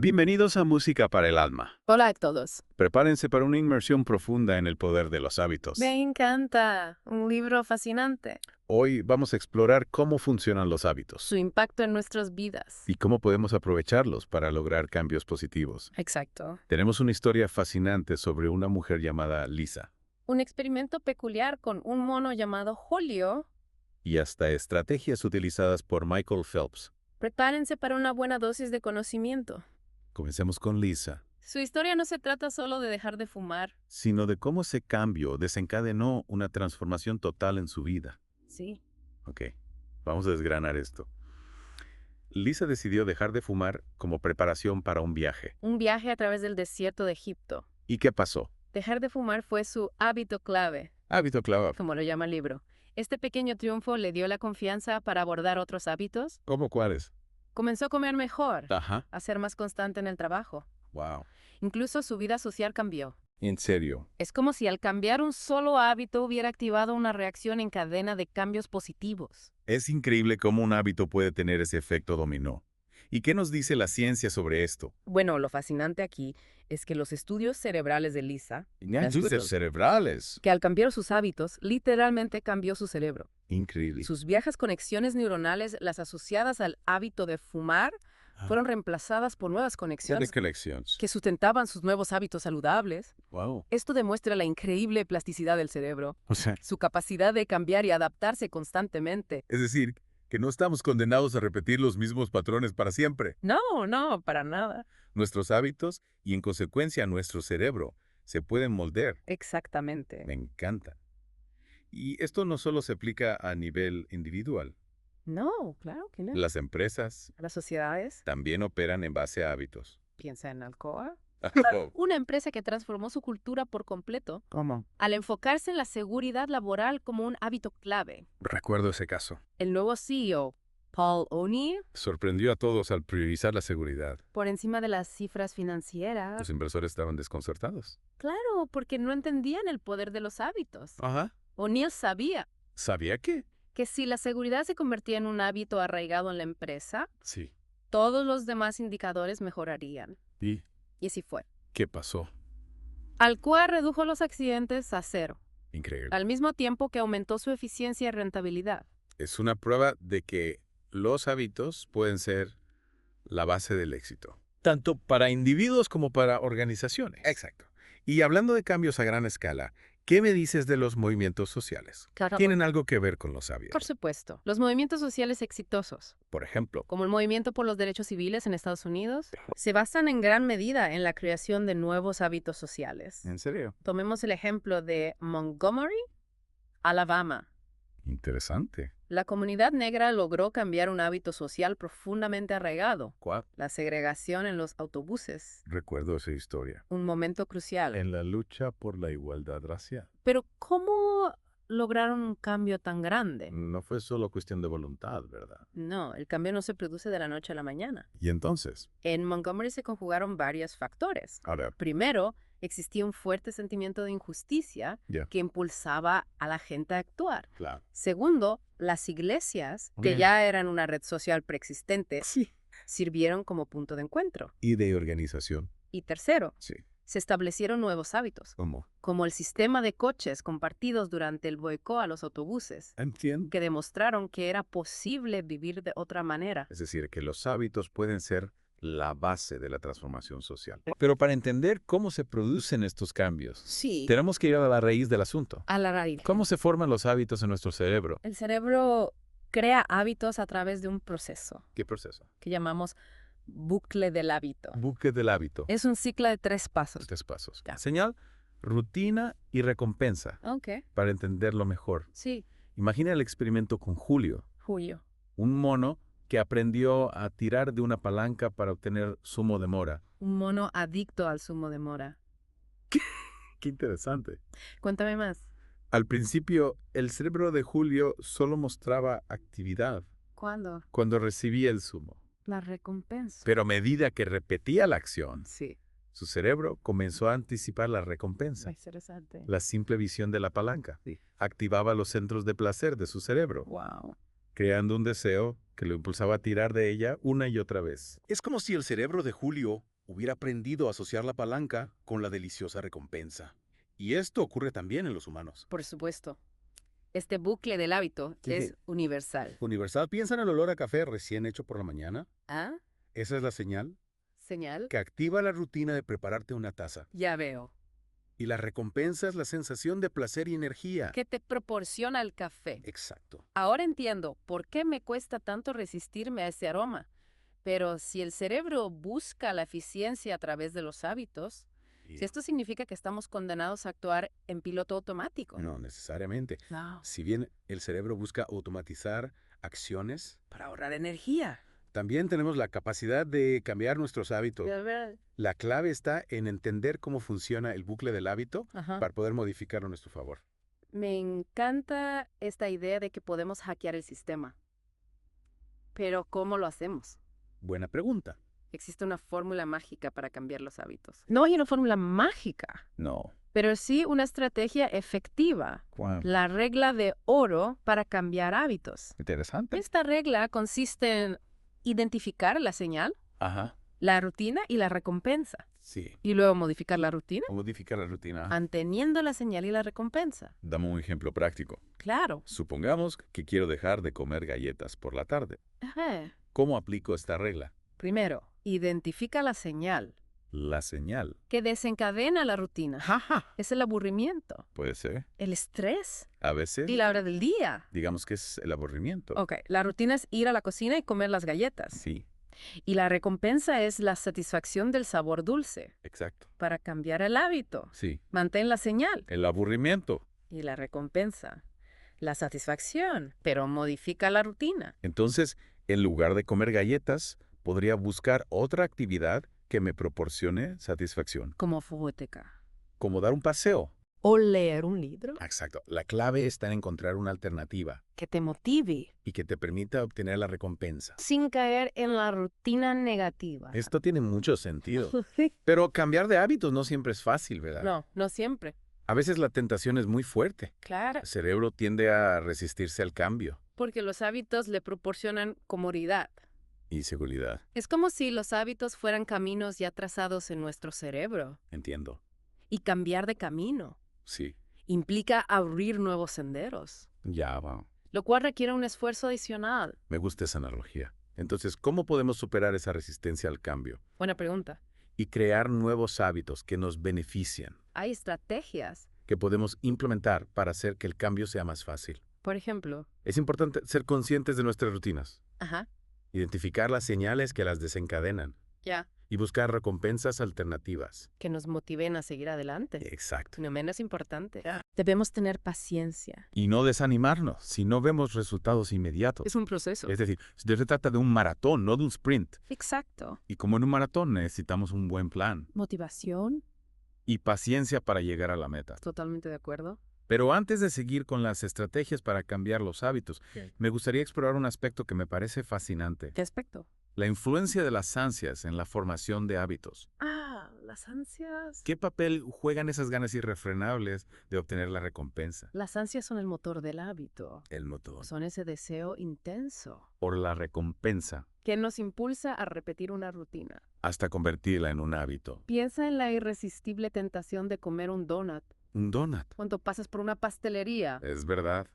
Bienvenidos a Música para el Alma. Hola a todos. Prepárense para una inmersión profunda en el poder de los hábitos. Me encanta. Un libro fascinante. Hoy vamos a explorar cómo funcionan los hábitos Su impacto en nuestras vidas. y cómo podemos aprovecharlos para lograr cambios positivos. Exacto. Tenemos una historia fascinante sobre una mujer llamada Lisa Un experimento peculiar con un mono llamado Julio. y hasta estrategias utilizadas por Michael Phelps. Prepárense para una buena dosis de conocimiento. Comencemos con Lisa, Su historia no se trata solo de dejar de fumar. sino de cómo ese cambio desencadenó una transformación total en su vida. Sí. Ok, vamos a desgranar esto. Lisa decidió dejar de fumar como preparación para un viaje. Un viaje a través del desierto de Egipto. ¿Y qué pasó? Dejar de fumar fue su hábito clave, Hábito clave. como lo llama el libro. Este pequeño triunfo le dio la confianza para abordar otros hábitos. ¿Cómo cuáles? Comenzó a comer mejor, Ajá. a ser más constante en el trabajo. Wow. Incluso su vida social cambió. ¿En serio? Es como si al cambiar un solo hábito hubiera activado una reacción en cadena de cambios positivos. Es increíble cómo un hábito puede tener ese efecto dominó. ¿Y qué nos dice la ciencia sobre esto? Bueno, lo fascinante aquí es que los estudios cerebrales de Lisa, Estudios cerebrales. que al cambiar sus hábitos, literalmente cambió su cerebro. Increíble. Sus viejas conexiones neuronales, las asociadas al hábito de fumar, fueron reemplazadas por nuevas conexiones Conexiones. que sustentaban sus nuevos hábitos saludables. Wow. Esto demuestra la increíble plasticidad del cerebro, O sea, su capacidad de cambiar y adaptarse constantemente. es decir, que no estamos condenados a repetir los mismos patrones para siempre. No, para nada. Nuestros hábitos y en consecuencia nuestro cerebro se pueden moldear. Exactamente. Me encanta. Y esto no solo se aplica a nivel individual. No, claro que no. Las empresas Las sociedades, también operan en base a hábitos. piensa en Alcoa. Una empresa que transformó su cultura por completo ¿Cómo? al enfocarse en la seguridad laboral como un hábito clave. Recuerdo ese caso. El nuevo CEO, Paul O'Neill, Sorprendió a todos al priorizar la seguridad. por encima de las cifras financieras. Los inversores estaban desconcertados. Claro, porque no entendían el poder de los hábitos. Ajá. O'Neill sabía ¿Sabía qué? que si la seguridad se convertía en un hábito arraigado en la empresa, Sí. todos los demás indicadores mejorarían. ¿Y Y así fue. qué pasó? Alcoa redujo los accidentes a cero, Increíble. al mismo tiempo que aumentó su eficiencia y rentabilidad. Es una prueba de que los hábitos pueden ser la base del éxito. Tanto para individuos como para organizaciones. Exacto. Y hablando de cambios a gran escala, ¿qué me dices de los movimientos sociales? Claro. ¿Tienen algo que ver con los hábitos? Por supuesto, los movimientos sociales exitosos, Por ejemplo, como el movimiento por los derechos civiles en Estados Unidos, se basan en gran medida en la creación de nuevos hábitos sociales. ¿en serio? Tomemos el ejemplo de Montgomery, Alabama. Interesante. La comunidad negra logró cambiar un hábito social profundamente arraigado, ¿Cuál? la segregación en los autobuses, Recuerdo esa historia. un momento crucial. En la lucha por la igualdad racial. Pero ¿cómo lograron un cambio tan grande? No fue solo cuestión de voluntad, ¿verdad? No, el cambio no se produce de la noche a la mañana. Y entonces, En Montgomery se conjugaron varios factores. ahora, Primero, existía un fuerte sentimiento de injusticia Ya. que impulsaba a la gente a actuar. claro. Segundo, las iglesias, que Bien. ya eran una red social preexistente, sirvieron como punto de encuentro. Y de organización. Y tercero, Sí. se establecieron nuevos hábitos, ¿Cómo? como el sistema de coches compartidos durante el boicot a los autobuses, Entiendo. que demostraron que era posible vivir de otra manera. Es decir, que los hábitos pueden ser la base de la transformación social. Pero para entender cómo se producen estos cambios, Sí. tenemos que ir a la raíz del asunto. A la raíz. ¿Cómo se forman los hábitos en nuestro cerebro? El cerebro crea hábitos a través de un proceso ¿Qué proceso? que llamamos bucle del hábito. Buque del hábito. Es un ciclo de 3 pasos. 3 pasos. Ya. Señal, rutina y recompensa. Ok. Para entenderlo mejor. Sí, Imagina el experimento con Julio, Julio. un mono que aprendió a tirar de una palanca para obtener zumo de mora. Un mono adicto al zumo de mora. Qué interesante. Cuéntame más. Al principio, el cerebro de Julio solo mostraba actividad ¿Cuándo? cuando recibía el zumo. La recompensa. Pero a medida que repetía la acción, Sí. su cerebro comenzó a anticipar la recompensa. Interesante. La simple visión de la palanca Sí. activaba los centros de placer de su cerebro, Wow. creando un deseo que lo impulsaba a tirar de ella una y otra vez. Es como si el cerebro de Julio hubiera aprendido a asociar la palanca con la deliciosa recompensa. Y esto ocurre también en los humanos. Por supuesto. Este bucle del hábito es universal. Universal, piensa en el olor a café recién hecho por la mañana. ¿Ah? Esa es la señal ¿Señal? que activa la rutina de prepararte una taza. Ya veo. Y la recompensa es la sensación de placer y energía. ¿Qué te proporciona el café? Exacto. Ahora entiendo por qué me cuesta tanto resistirme a ese aroma. Pero si el cerebro busca la eficiencia a través de los hábitos, si esto significa que estamos condenados a actuar en piloto automático. No necesariamente. No. Si bien el cerebro busca automatizar acciones, Para ahorrar energía. también tenemos la capacidad de cambiar nuestros hábitos. De verdad. La clave está en entender cómo funciona el bucle del hábito Ajá. para poder modificarlo a nuestro favor. Me encanta esta idea de que podemos hackear el sistema. Pero ¿cómo lo hacemos? Buena pregunta. ¿Existe una fórmula mágica para cambiar los hábitos? No hay una fórmula mágica, No. pero sí una estrategia efectiva. La regla de oro para cambiar hábitos. Interesante. Esta regla consiste en identificar la señal, Ajá. la rutina y la recompensa. Sí. Y luego modificar la rutina, Modificar la rutina. manteniendo la señal y la recompensa. Dame un ejemplo práctico. Claro. Supongamos que quiero dejar de comer galletas por la tarde. Ajá. ¿Cómo aplico esta regla? Primero, identifica la señal La señal. que desencadena la rutina. Jaja. Es el aburrimiento, Puede ser. el estrés A veces, y la hora del día. digamos que es el aburrimiento. Ok, la rutina es ir a la cocina y comer las galletas. Sí, Y la recompensa es la satisfacción del sabor dulce. exacto. Para cambiar el hábito, Sí. mantén la señal. El aburrimiento. Y la recompensa, la satisfacción, pero modifica la rutina. Entonces, en lugar de comer galletas, podría buscar otra actividad que me proporcione satisfacción, Como fogoteca. como dar un paseo. O leer un libro Exacto. La clave está en encontrar una alternativa que te motive, y que te permita obtener la recompensa. sin caer en la rutina negativa. Esto tiene mucho sentido. Pero cambiar de hábitos no siempre es fácil, ¿verdad? No, no siempre. A veces la tentación es muy fuerte. Claro. El cerebro tiende a resistirse al cambio Porque los hábitos le proporcionan comodidad. y seguridad. Es como si los hábitos fueran caminos ya trazados en nuestro cerebro. Entiendo. Y cambiar de camino Sí. implica abrir nuevos senderos, Ya va. lo cual requiere un esfuerzo adicional. Me gusta esa analogía. Entonces, ¿cómo podemos superar esa resistencia al cambio Buena pregunta. y crear nuevos hábitos que nos benefician, Hay estrategias. que podemos implementar para hacer que el cambio sea más fácil? Por ejemplo, Es importante ser conscientes de nuestras rutinas, ajá, identificar las señales que las desencadenan ya, y buscar recompensas alternativas. que nos motiven a seguir adelante. Exacto. No menos importante. Debemos tener paciencia. Y no desanimarnos si no vemos resultados inmediatos. Es un proceso. Es decir, se trata de un maratón, no de un sprint. Exacto. Y como en un maratón necesitamos un buen plan Motivación. y paciencia para llegar a la meta. Totalmente de acuerdo. Pero antes de seguir con las estrategias para cambiar los hábitos, me gustaría explorar un aspecto que me parece fascinante. ¿Qué aspecto? La influencia de las ansias en la formación de hábitos. Las ansias. ¿Qué papel juegan esas ganas irrefrenables de obtener la recompensa? Las ansias son el motor del hábito. El motor. Son ese deseo intenso Por la recompensa, que nos impulsa a repetir una rutina. hasta convertirla en un hábito. Piensa en la irresistible tentación de comer un donut Un donut. cuando pasas por una pastelería. Es verdad.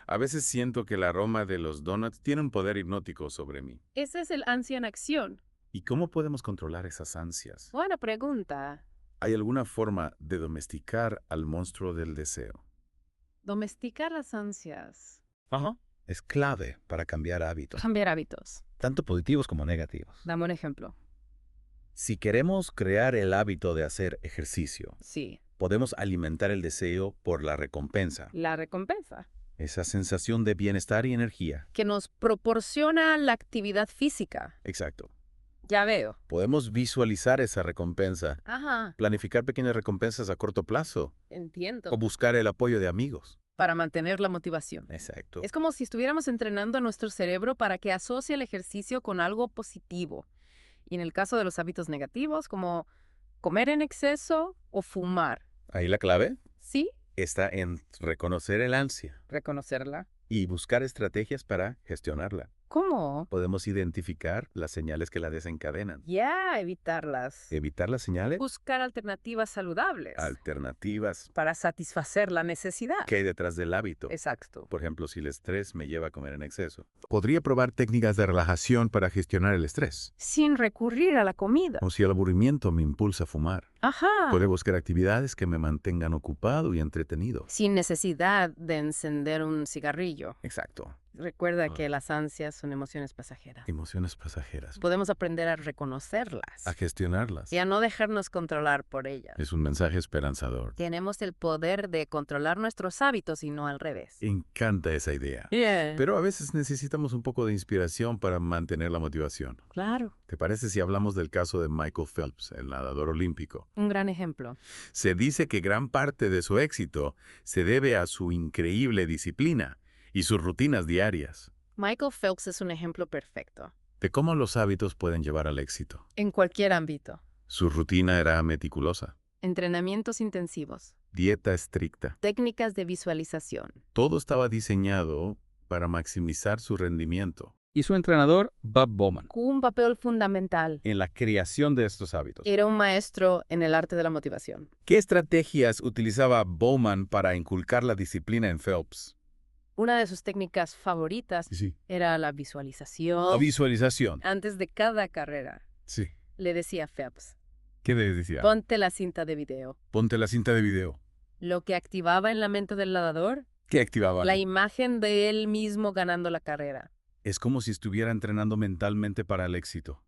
A veces siento que el aroma de los donuts tiene un poder hipnótico sobre mí. Ese es el ansia en acción. ¿Y cómo podemos controlar esas ansias? Buena pregunta. ¿Hay alguna forma de domesticar al monstruo del deseo? Domesticar las ansias. Ajá. Es clave para cambiar hábitos, Cambiar hábitos. tanto positivos como negativos. Dame un ejemplo. Si queremos crear el hábito de hacer ejercicio, Sí. podemos alimentar el deseo por la recompensa, La recompensa. esa sensación de bienestar y energía. Que nos proporciona la actividad física. Exacto. Ya veo. Podemos visualizar esa recompensa, Ajá. planificar pequeñas recompensas a corto plazo Entiendo. o buscar el apoyo de amigos. Para mantener la motivación. Exacto. Es como si estuviéramos entrenando a nuestro cerebro para que asocie el ejercicio con algo positivo. Y en el caso de los hábitos negativos, como comer en exceso o fumar. Ahí la clave Sí, está en reconocer el ansia reconocerla. y buscar estrategias para gestionarla. ¿Cómo? Podemos identificar las señales que la desencadenan. Ya, evitarlas. Evitar las señales. Buscar alternativas saludables Alternativas. para satisfacer la necesidad. ¿Qué hay detrás del hábito? Exacto. Por ejemplo, si el estrés me lleva a comer en exceso. Podría probar técnicas de relajación para gestionar el estrés. Sin recurrir a la comida. O si el aburrimiento me impulsa a fumar. Ajá. Puede buscar actividades que me mantengan ocupado y entretenido. Sin necesidad de encender un cigarrillo. Exacto. Recuerda que las ansias son emociones pasajeras. Emociones pasajeras. Podemos aprender a reconocerlas A gestionarlas. y a no dejarnos controlar por ellas. Es un mensaje esperanzador. Tenemos el poder de controlar nuestros hábitos y no al revés. Encanta esa idea. Yeah. Pero a veces necesitamos un poco de inspiración para mantener la motivación. Claro. ¿Te parece si hablamos del caso de Michael Phelps, el nadador olímpico? Un gran ejemplo. Se dice que gran parte de su éxito se debe a su increíble disciplina y sus rutinas diarias, Michael Phelps es un ejemplo perfecto. de cómo los hábitos pueden llevar al éxito. En cualquier ámbito. Su rutina era meticulosa, Entrenamientos intensivos. dieta estricta. Técnicas de visualización. Todo estaba diseñado para maximizar su rendimiento. Y su entrenador, Bob Bowman, Jugó un papel fundamental. en la creación de estos hábitos. Era un maestro en el arte de la motivación. ¿Qué estrategias utilizaba Bowman para inculcar la disciplina en Phelps? Una de sus técnicas favoritas Sí. era la visualización. La visualización. Antes de cada carrera, Sí. le decía a Phelps, ¿Qué le decía? ponte la cinta de video. Ponte la cinta de video. Lo que activaba en la mente del nadador, ¿Qué activaba? la imagen de él mismo ganando la carrera. Es como si estuviera entrenando mentalmente para el éxito.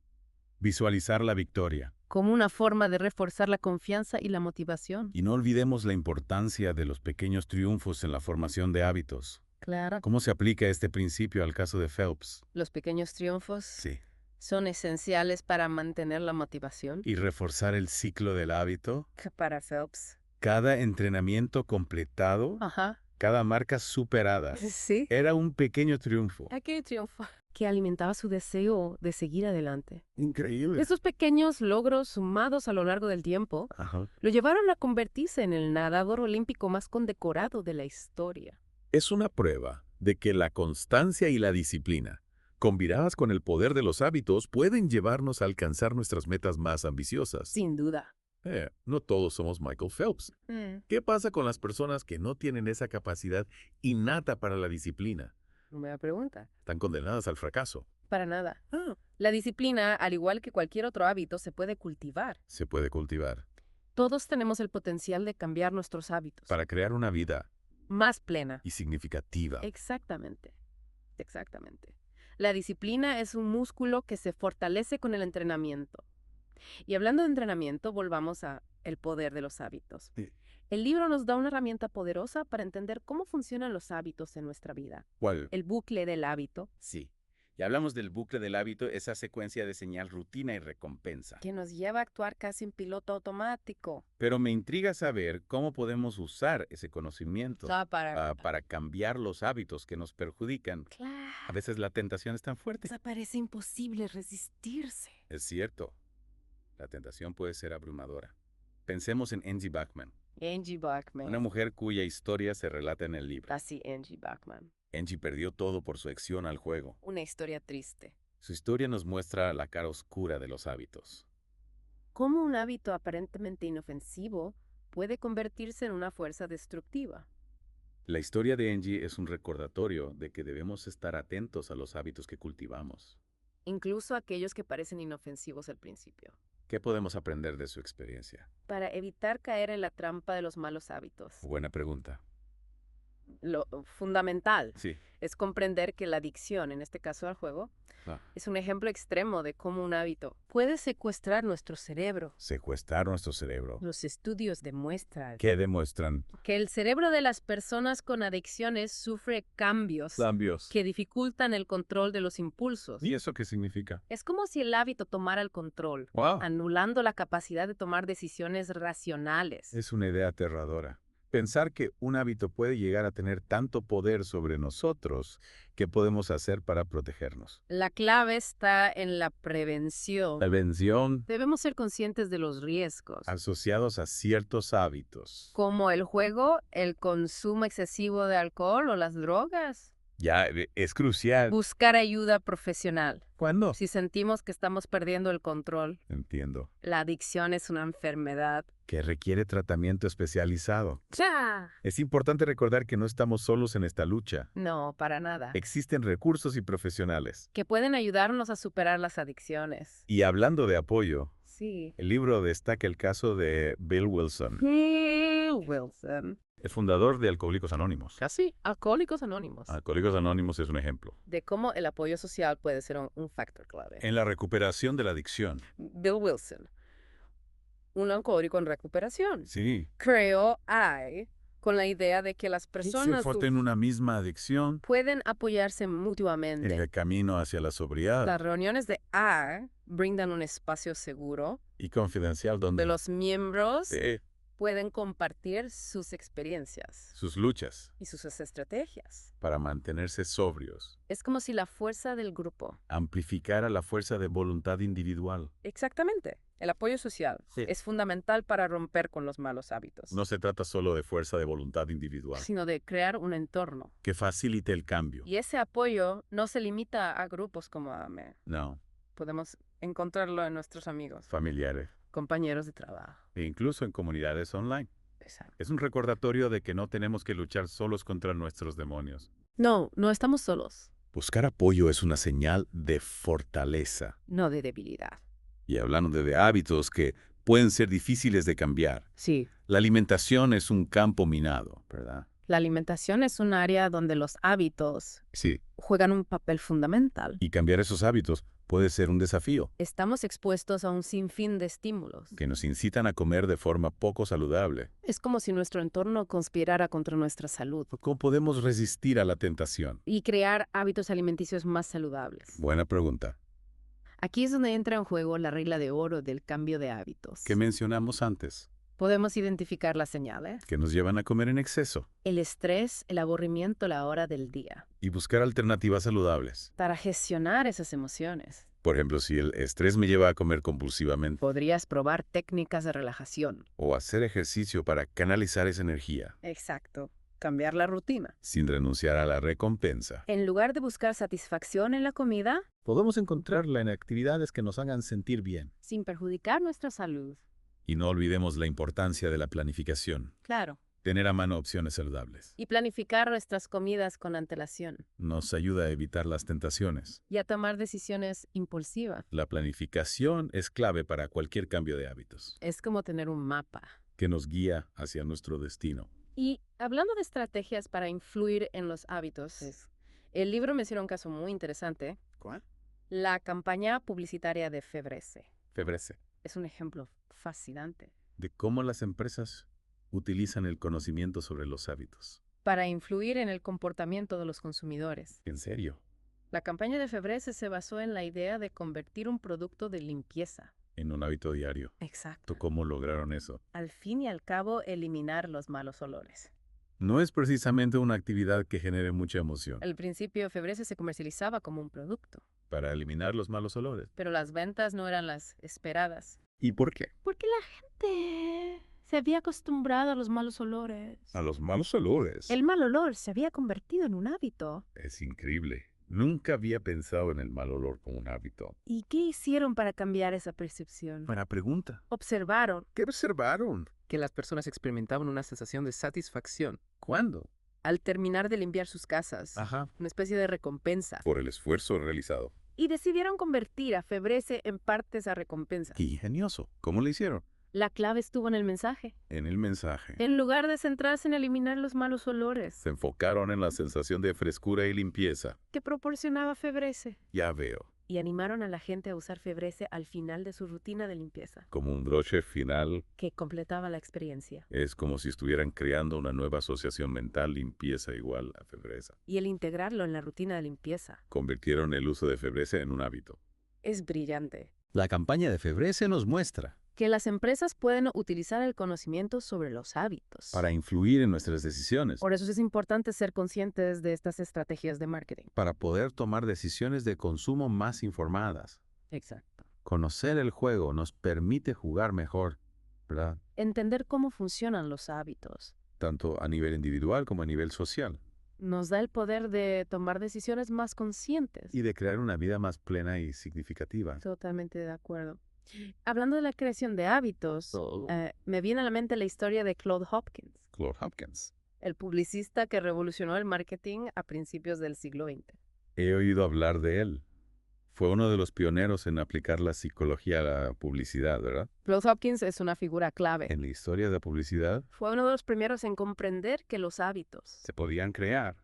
Visualizar la victoria. Como una forma de reforzar la confianza y la motivación. Y no olvidemos la importancia de los pequeños triunfos en la formación de hábitos. Claro. ¿Cómo se aplica este principio al caso de Phelps? Los pequeños triunfos Sí. son esenciales para mantener la motivación. Y reforzar el ciclo del hábito. Que para Phelps. Cada entrenamiento completado, Ajá. cada marca superada, Sí. era un pequeño triunfo. Aquel triunfo que alimentaba su deseo de seguir adelante. Increíble. Estos pequeños logros sumados a lo largo del tiempo Ajá. lo llevaron a convertirse en el nadador olímpico más condecorado de la historia. Es una prueba de que la constancia y la disciplina, combinadas con el poder de los hábitos, pueden llevarnos a alcanzar nuestras metas más ambiciosas. Sin duda. No todos somos Michael Phelps. ¿Qué pasa con las personas que no tienen esa capacidad innata para la disciplina? Buena pregunta. Están condenadas al fracaso. Para nada. La disciplina, al igual que cualquier otro hábito, se puede cultivar. Se puede cultivar Todos tenemos el potencial de cambiar nuestros hábitos. para crear una vida Más plena. y significativa. Exactamente. Exactamente. La disciplina es un músculo que se fortalece con el entrenamiento. Y hablando de entrenamiento, volvamos a el poder de los hábitos. Sí. El libro nos da una herramienta poderosa para entender cómo funcionan los hábitos en nuestra vida. ¿Cuál? El bucle del hábito, Sí. Y hablamos del bucle del hábito, esa secuencia de señal, rutina y recompensa. que nos lleva a actuar casi en piloto automático. Pero me intriga saber cómo podemos usar ese conocimiento para cambiar los hábitos que nos perjudican. A Claro. veces la tentación es tan fuerte. Parece imposible resistirse. Es cierto. La tentación puede ser abrumadora. Pensemos en Angie Bachman, Angie Bachman. una mujer cuya historia se relata en el libro. Casi Angie Bachman. Angie perdió todo por su adicción al juego. Una historia triste. Su historia nos muestra la cara oscura de los hábitos. Cómo un hábito aparentemente inofensivo puede convertirse en una fuerza destructiva. La historia de Angie es un recordatorio de que debemos estar atentos a los hábitos que cultivamos. Incluso aquellos que parecen inofensivos al principio. ¿Qué podemos aprender de su experiencia? Para evitar caer en la trampa de los malos hábitos. Buena pregunta. Lo fundamental Sí. es comprender que la adicción, en este caso al juego, es un ejemplo extremo de cómo un hábito puede secuestrar nuestro cerebro. Secuestrar nuestro cerebro. Los estudios demuestran ¿Qué demuestran? que el cerebro de las personas con adicciones sufre cambios Cambios. que dificultan el control de los impulsos. ¿Y eso qué significa? Es como si el hábito tomara el control, ¡Wow! anulando la capacidad de tomar decisiones racionales. Es una idea aterradora. Pensar que un hábito puede llegar a tener tanto poder sobre nosotros, ¿qué podemos hacer para protegernos? La clave está en la prevención. Prevención Debemos ser conscientes de los riesgos, asociados a ciertos hábitos. como el juego, el consumo excesivo de alcohol o las drogas. Ya, es crucial. Buscar ayuda profesional. ¿Cuándo? Si sentimos que estamos perdiendo el control, Entiendo. la adicción es una enfermedad. Que requiere tratamiento especializado. ¡Ya! Es importante recordar que no estamos solos en esta lucha. No, para nada. Existen recursos y profesionales. Que pueden ayudarnos a superar las adicciones. Y hablando de apoyo, Sí. el libro destaca el caso de Bill Wilson, Bill Wilson. el fundador de Alcohólicos Anónimos. Casi Alcohólicos Anónimos. Alcohólicos Anónimos es un ejemplo. De cómo el apoyo social puede ser un factor clave. En la recuperación de la adicción. Bill Wilson, un alcohólico en recuperación, Sí. creó AI con la idea de que las personas en una misma adicción pueden apoyarse en mutuamente. el camino hacia la sobriedad Las reuniones de AI brindan un espacio seguro y confidencial donde donde los miembros Sí, pueden compartir sus experiencias sus luchas y sus estrategias. para mantenerse sobrios Es como si la fuerza del grupo. amplificara la fuerza de voluntad individual. Exactamente. El apoyo social Sí. es fundamental para romper con los malos hábitos, No se trata solo de fuerza de voluntad individual, sino de crear un entorno. que facilite el cambio. Y ese apoyo no se limita a grupos como AME. No, Podemos encontrarlo en nuestros amigos, familiares, compañeros de trabajo. e incluso en comunidades online. Exacto. Es un recordatorio de que no tenemos que luchar solos contra nuestros demonios. No, no estamos solos, Buscar apoyo es una señal de fortaleza. no de debilidad. Y hablando de hábitos que pueden ser difíciles de cambiar, Sí, la alimentación es un campo minado, ¿verdad? la alimentación es un área donde los hábitos Sí. juegan un papel fundamental. Y cambiar esos hábitos puede ser un desafío, Estamos expuestos a un sinfín de estímulos. que nos incitan a comer de forma poco saludable. Es como si nuestro entorno conspirara contra nuestra salud ¿Cómo podemos resistir a la tentación? y crear hábitos alimenticios más saludables. Buena pregunta. Aquí es donde entra en juego la regla de oro del cambio de hábitos. ¿Qué mencionamos antes? Podemos identificar las señales: Que nos llevan a comer en exceso el estrés, el aburrimiento, la hora del día. y buscar alternativas saludables. Para gestionar esas emociones, Por ejemplo, si el estrés me lleva a comer compulsivamente podrías probar técnicas de relajación. o hacer ejercicio para canalizar esa energía, Exacto. Cambiar la rutina. sin renunciar a la recompensa. En lugar de buscar satisfacción en la comida, Podemos encontrarla en actividades que nos hagan sentir bien. sin perjudicar nuestra salud. Y no olvidemos la importancia de la planificación. Claro. Tener a mano opciones saludables Y planificar nuestras comidas con antelación. nos ayuda a evitar las tentaciones. Y a tomar decisiones impulsivas. La planificación es clave para cualquier cambio de hábitos, Es como tener un mapa. que nos guía hacia nuestro destino. Y hablando de estrategias para influir en los hábitos, el libro menciona un caso muy interesante. ¿Cuál? La campaña publicitaria de Febreze. Febreze. Es un ejemplo fascinante De cómo las empresas utilizan el conocimiento sobre los hábitos. para influir en el comportamiento de los consumidores. ¿En serio? La campaña de Febreze se basó en la idea de convertir un producto de limpieza. En un hábito diario. Exacto. ¿Cómo lograron eso? Al fin y al cabo, eliminar los malos olores. No es precisamente una actividad que genere mucha emoción. Al principio, Febreze se comercializaba como un producto, Para eliminar los malos olores. pero las ventas no eran las esperadas. ¿Y por qué? Porque la gente se había acostumbrado a los malos olores. A los malos olores. El mal olor se había convertido en un hábito. Es increíble. Nunca había pensado en el mal olor como un hábito. ¿Y qué hicieron para cambiar esa percepción? Buena pregunta. Observaron ¿Qué observaron? Que las personas experimentaban una sensación de satisfacción. ¿Cuándo? al terminar de limpiar sus casas, Ajá. una especie de recompensa. Por el esfuerzo realizado. Y decidieron convertir a Febreze en parte de esa recompensa. Qué ingenioso. ¿Cómo lo hicieron? La clave estuvo en el mensaje. En el mensaje. En lugar de centrarse en eliminar los malos olores Se enfocaron en la sensación de frescura y limpieza. que proporcionaba Febreze, Ya veo. y animaron a la gente a usar Febreze al final de su rutina de limpieza, Como un broche final, que completaba la experiencia. es como si estuvieran creando una nueva asociación mental, limpieza igual a febreza. Y el integrarlo en la rutina de limpieza Convirtieron el uso de febreza en un hábito. es brillante. La campaña de Febreze nos muestra Que las empresas pueden utilizar el conocimiento sobre los hábitos. Para influir en nuestras decisiones. Por eso es importante ser conscientes de estas estrategias de marketing. Para poder tomar decisiones de consumo más informadas. Exacto. Conocer el juego nos permite jugar mejor, ¿verdad? Entender cómo funcionan los hábitos. Tanto a nivel individual como a nivel social. Nos da el poder de tomar decisiones más conscientes. Y de crear una vida más plena y significativa. Totalmente de acuerdo. Hablando de la creación de hábitos, me viene a la mente la historia de Claude Hopkins, Claude Hopkins. el publicista que revolucionó el marketing a principios del siglo XX. He oído hablar de él. Fue uno de los pioneros en aplicar la psicología a la publicidad, ¿verdad? Claude Hopkins es una figura clave. En la historia de la publicidad Fue uno de los primeros en comprender que los hábitos. se podían crear.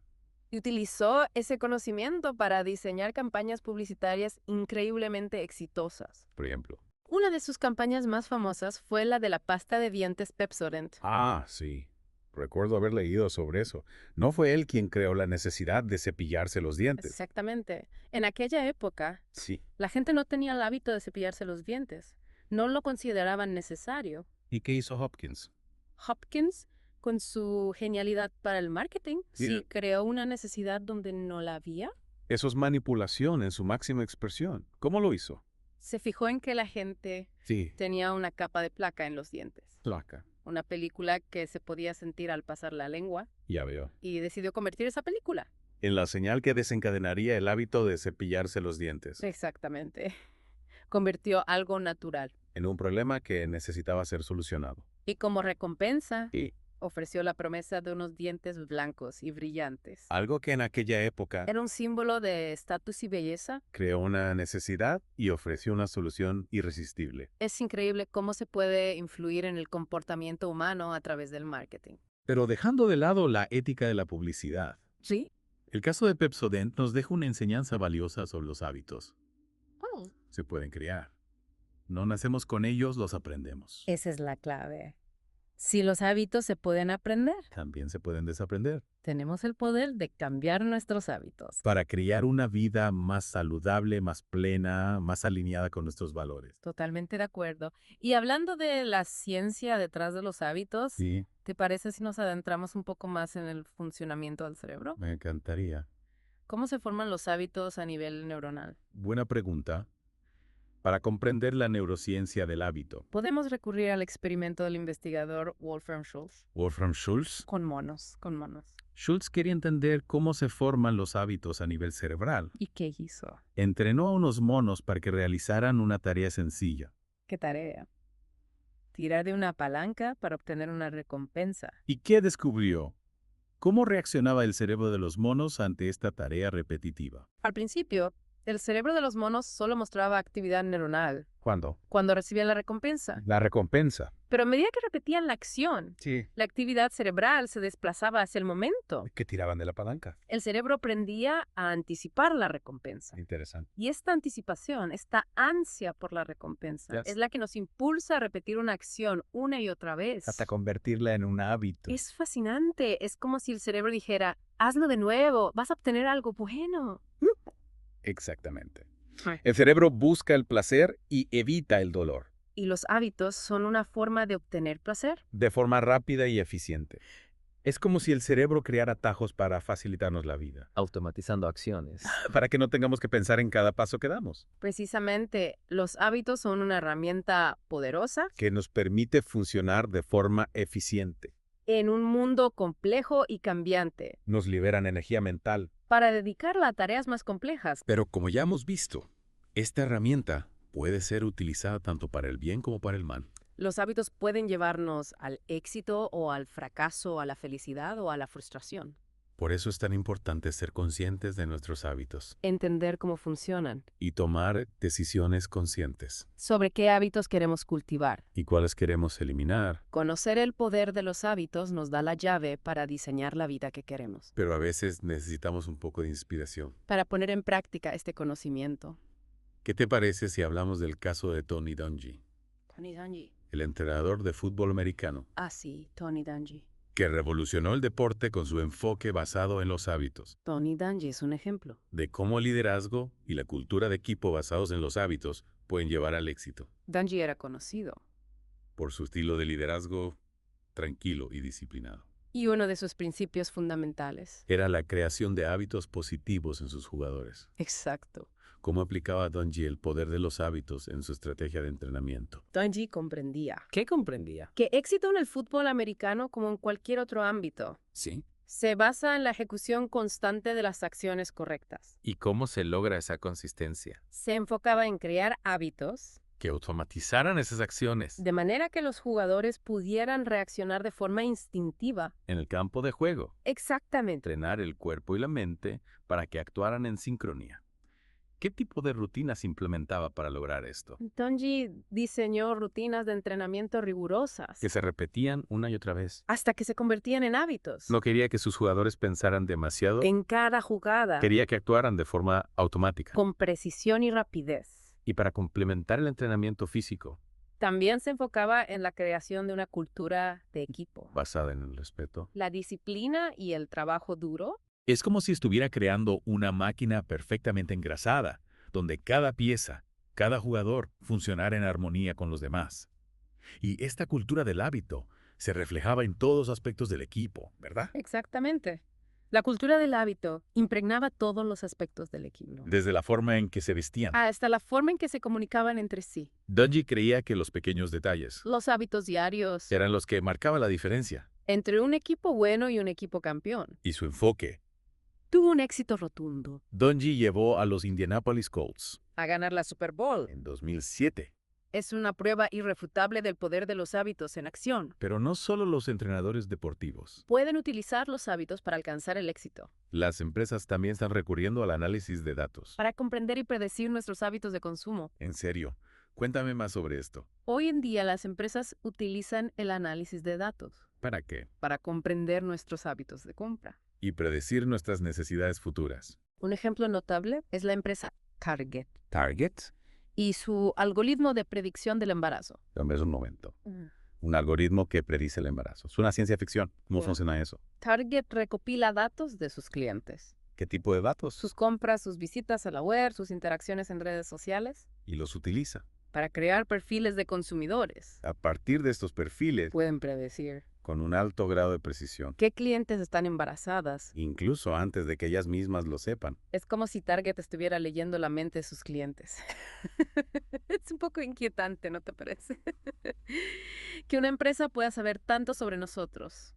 Y utilizó ese conocimiento para diseñar campañas publicitarias increíblemente exitosas. Por ejemplo. Una de sus campañas más famosas fue la de la pasta de dientes Pepsodent. Ah, sí. Recuerdo haber leído sobre eso. No fue él quien creó la necesidad de cepillarse los dientes. Exactamente. En aquella época, Sí. la gente no tenía el hábito de cepillarse los dientes. No lo consideraban necesario. ¿Y qué hizo Hopkins? Hopkins, con su genialidad para el marketing, Sí. sí creó una necesidad donde no la había. Eso es manipulación en su máxima expresión. ¿Cómo lo hizo? Se fijó en que la gente Sí. tenía una capa de placa en los dientes. Placa. Una película que se podía sentir al pasar la lengua, Ya veo. y decidió convertir esa película. En la señal que desencadenaría el hábito de cepillarse los dientes. Exactamente. Convirtió algo natural. En un problema que necesitaba ser solucionado. Y como recompensa, Sí. ofreció la promesa de unos dientes blancos y brillantes. Algo que en aquella época Era un símbolo de estatus y belleza. creó una necesidad y ofreció una solución irresistible. Es increíble cómo se puede influir en el comportamiento humano a través del marketing. Pero dejando de lado la ética de la publicidad, ¿Sí? el caso de Pepsodent nos deja una enseñanza valiosa sobre los hábitos. Oh. Se pueden crear. No nacemos con ellos, los aprendemos. Esa es la clave. Si los hábitos se pueden aprender, También se pueden desaprender. tenemos el poder de cambiar nuestros hábitos. Para crear una vida más saludable, más plena, más alineada con nuestros valores. Totalmente de acuerdo. Y hablando de la ciencia detrás de los hábitos, Sí, ¿te parece si nos adentramos un poco más en el funcionamiento del cerebro? me encantaría. ¿Cómo se forman los hábitos a nivel neuronal? Buena pregunta. Para comprender la neurociencia del hábito, Podemos recurrir al experimento del investigador Wolfram Schultz Wolfram Schultz. con monos. Schultz quería entender cómo se forman los hábitos a nivel cerebral. ¿Y qué hizo? Entrenó a unos monos para que realizaran una tarea sencilla. ¿Qué tarea? Tirar de una palanca para obtener una recompensa. ¿Y qué descubrió? ¿Cómo reaccionaba el cerebro de los monos ante esta tarea repetitiva? Al principio, el cerebro de los monos solo mostraba actividad neuronal ¿Cuándo? cuando recibían la recompensa. La recompensa. Pero a medida que repetían la acción, Sí. la actividad cerebral se desplazaba hacia el momento. Que tiraban de la palanca. El cerebro aprendía a anticipar la recompensa. Interesante. Y esta anticipación, esta ansia por la recompensa, Yes. es la que nos impulsa a repetir una acción una y otra vez. convertirla en un hábito. Es fascinante. Es como si el cerebro dijera, hazlo de nuevo, vas a obtener algo bueno. Exactamente. Ay. El cerebro busca el placer y evita el dolor. Y los hábitos son una forma de obtener placer. De forma rápida y eficiente. Es como si el cerebro creara atajos para facilitarnos la vida. Automatizando acciones. Para que no tengamos que pensar en cada paso que damos. Precisamente, los hábitos son una herramienta poderosa Que nos permite funcionar de forma eficiente. en un mundo complejo y cambiante, Nos liberan energía mental. para dedicarla a tareas más complejas. Pero como ya hemos visto, esta herramienta puede ser utilizada tanto para el bien como para el mal. Los hábitos pueden llevarnos al éxito o al fracaso, a la felicidad o a la frustración. Por eso es tan importante ser conscientes de nuestros hábitos Entender cómo funcionan, y tomar decisiones conscientes. sobre qué hábitos queremos cultivar. Y cuáles queremos eliminar. Conocer el poder de los hábitos nos da la llave para diseñar la vida que queremos. Pero a veces necesitamos un poco de inspiración. Para poner en práctica este conocimiento. ¿Qué te parece si hablamos del caso de Tony Dungy, Tony Dungy. el entrenador de fútbol americano, Ah, sí, Tony Dungy. que revolucionó el deporte con su enfoque basado en los hábitos, Tony Dungy es un ejemplo. de cómo el liderazgo y la cultura de equipo basados en los hábitos pueden llevar al éxito, Dungy era conocido. por su estilo de liderazgo tranquilo y disciplinado. Y uno de sus principios fundamentales. Era la creación de hábitos positivos en sus jugadores. Exacto. ¿Cómo aplicaba Dungy el poder de los hábitos en su estrategia de entrenamiento? Dungy comprendía ¿Qué comprendía? que éxito en el fútbol americano, como en cualquier otro ámbito, Sí. Se basa en la ejecución constante de las acciones correctas. ¿Y cómo se logra esa consistencia? Se enfocaba en crear hábitos Que automatizaran esas acciones de manera que los jugadores pudieran reaccionar de forma instintiva. en el campo de juego. Exactamente. Entrenar el cuerpo y la mente para que actuaran en sincronía. ¿Qué tipo de rutinas implementaba para lograr esto? Donji diseñó rutinas de entrenamiento rigurosas Que se repetían una y otra vez. hasta que se convertían en hábitos. No quería que sus jugadores pensaran demasiado. En cada jugada, Quería que actuaran de forma automática. con precisión y rapidez. Y para complementar el entrenamiento físico, También se enfocaba en la creación de una cultura de equipo. basada en el respeto. La disciplina y el trabajo duro Es como si estuviera creando una máquina perfectamente engrasada, donde cada pieza, cada jugador, funcionara en armonía con los demás. Y esta cultura del hábito se reflejaba en todos los aspectos del equipo, ¿verdad? Exactamente. La cultura del hábito impregnaba todos los aspectos del equipo. Desde la forma en que se vestían. Hasta la forma en que se comunicaban entre sí. Donji creía que los pequeños detalles Los hábitos diarios eran los que marcaban la diferencia. entre un equipo bueno y un equipo campeón. Y su enfoque. Tuvo un éxito rotundo. Donji llevó a los Indianapolis Colts A ganar la Super Bowl. en 2007. Es una prueba irrefutable del poder de los hábitos en acción. Pero no solo los entrenadores deportivos. Pueden utilizar los hábitos para alcanzar el éxito, Las empresas también están recurriendo al análisis de datos. para comprender y predecir nuestros hábitos de consumo. En serio, cuéntame más sobre esto. Hoy en día las empresas utilizan el análisis de datos ¿Para qué? para comprender nuestros hábitos de compra. Y predecir nuestras necesidades futuras. Un ejemplo notable es la empresa Target ¿Target? y su algoritmo de predicción del embarazo. Dame un momento. Un algoritmo que predice el embarazo. Es una ciencia ficción. ¿Cómo Ya. funciona eso? Target recopila datos de sus clientes, ¿Qué tipo de datos? sus compras, sus visitas a la web, sus interacciones en redes sociales, Y los utiliza. para crear perfiles de consumidores. A partir de estos perfiles, Pueden predecir con un alto grado de precisión. qué clientes están embarazadas. Incluso antes de que ellas mismas lo sepan. Es como si Target estuviera leyendo la mente de sus clientes. Es un poco inquietante, ¿no te parece? Que una empresa pueda saber tanto sobre nosotros.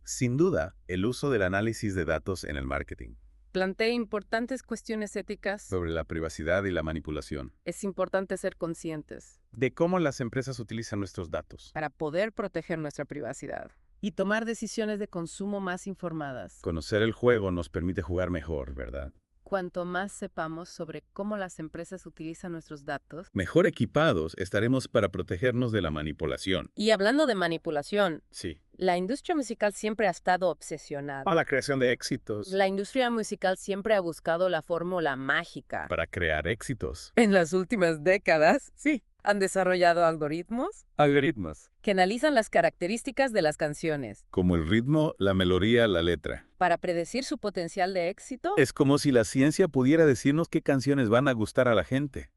Sin duda, el uso del análisis de datos en el marketing. Plantea importantes cuestiones éticas. Sobre la privacidad y la manipulación. Es importante ser conscientes De cómo las empresas utilizan nuestros datos. para poder proteger nuestra privacidad y tomar decisiones de consumo más informadas. Conocer el juego nos permite jugar mejor, ¿verdad? Cuanto más sepamos sobre cómo las empresas utilizan nuestros datos. Mejor equipados estaremos para protegernos de la manipulación. Y hablando de manipulación, Sí. la industria musical siempre ha estado obsesionada. A la creación de éxitos. La industria musical siempre ha buscado la fórmula mágica. Para crear éxitos. En las últimas décadas, sí, han desarrollado algoritmos Algoritmos. que analizan las características de las canciones Como el ritmo, la melodía, la letra. para predecir su potencial de éxito. Es como si la ciencia pudiera decirnos qué canciones van a gustar a la gente.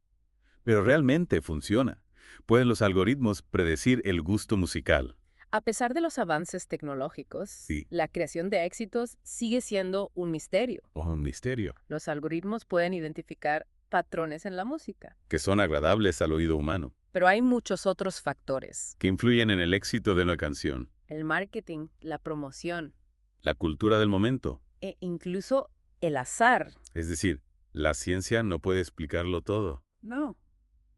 Pero realmente funciona. Pueden los algoritmos predecir el gusto musical. A pesar de los avances tecnológicos, Sí. la creación de éxitos sigue siendo un misterio. O un misterio. Los algoritmos pueden identificar patrones en la música, Que son agradables al oído humano. pero hay muchos otros factores. Que influyen en el éxito de una canción. El marketing, la promoción La cultura del momento. e incluso el azar. Es decir, la ciencia no puede explicarlo todo. No.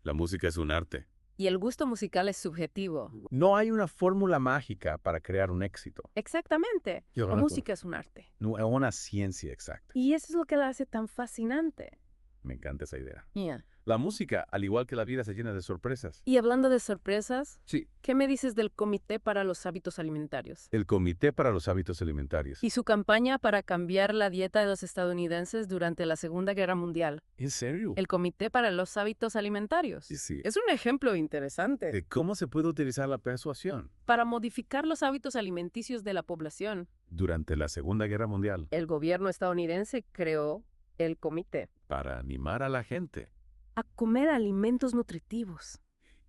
La música es un arte. Y el gusto musical es subjetivo. No hay una fórmula mágica para crear un éxito. Exactamente. Yo La conozco. música es un arte. No es una ciencia exacta. Y eso es lo que la hace tan fascinante. Me encanta esa idea. Yeah. La música, al igual que la vida, se llena de sorpresas. Y hablando de sorpresas, Sí. ¿qué me dices del Comité para los Hábitos Alimentarios? El Comité para los Hábitos Alimentarios. Y su campaña para cambiar la dieta de los estadounidenses durante la Segunda Guerra Mundial. ¿En serio? El Comité para los Hábitos Alimentarios. Sí. Es un ejemplo interesante ¿De cómo se puede utilizar la persuasión? para modificar los hábitos alimenticios de la población. Durante la Segunda Guerra Mundial. El gobierno estadounidense creó el comité Para animar a la gente. a comer alimentos nutritivos.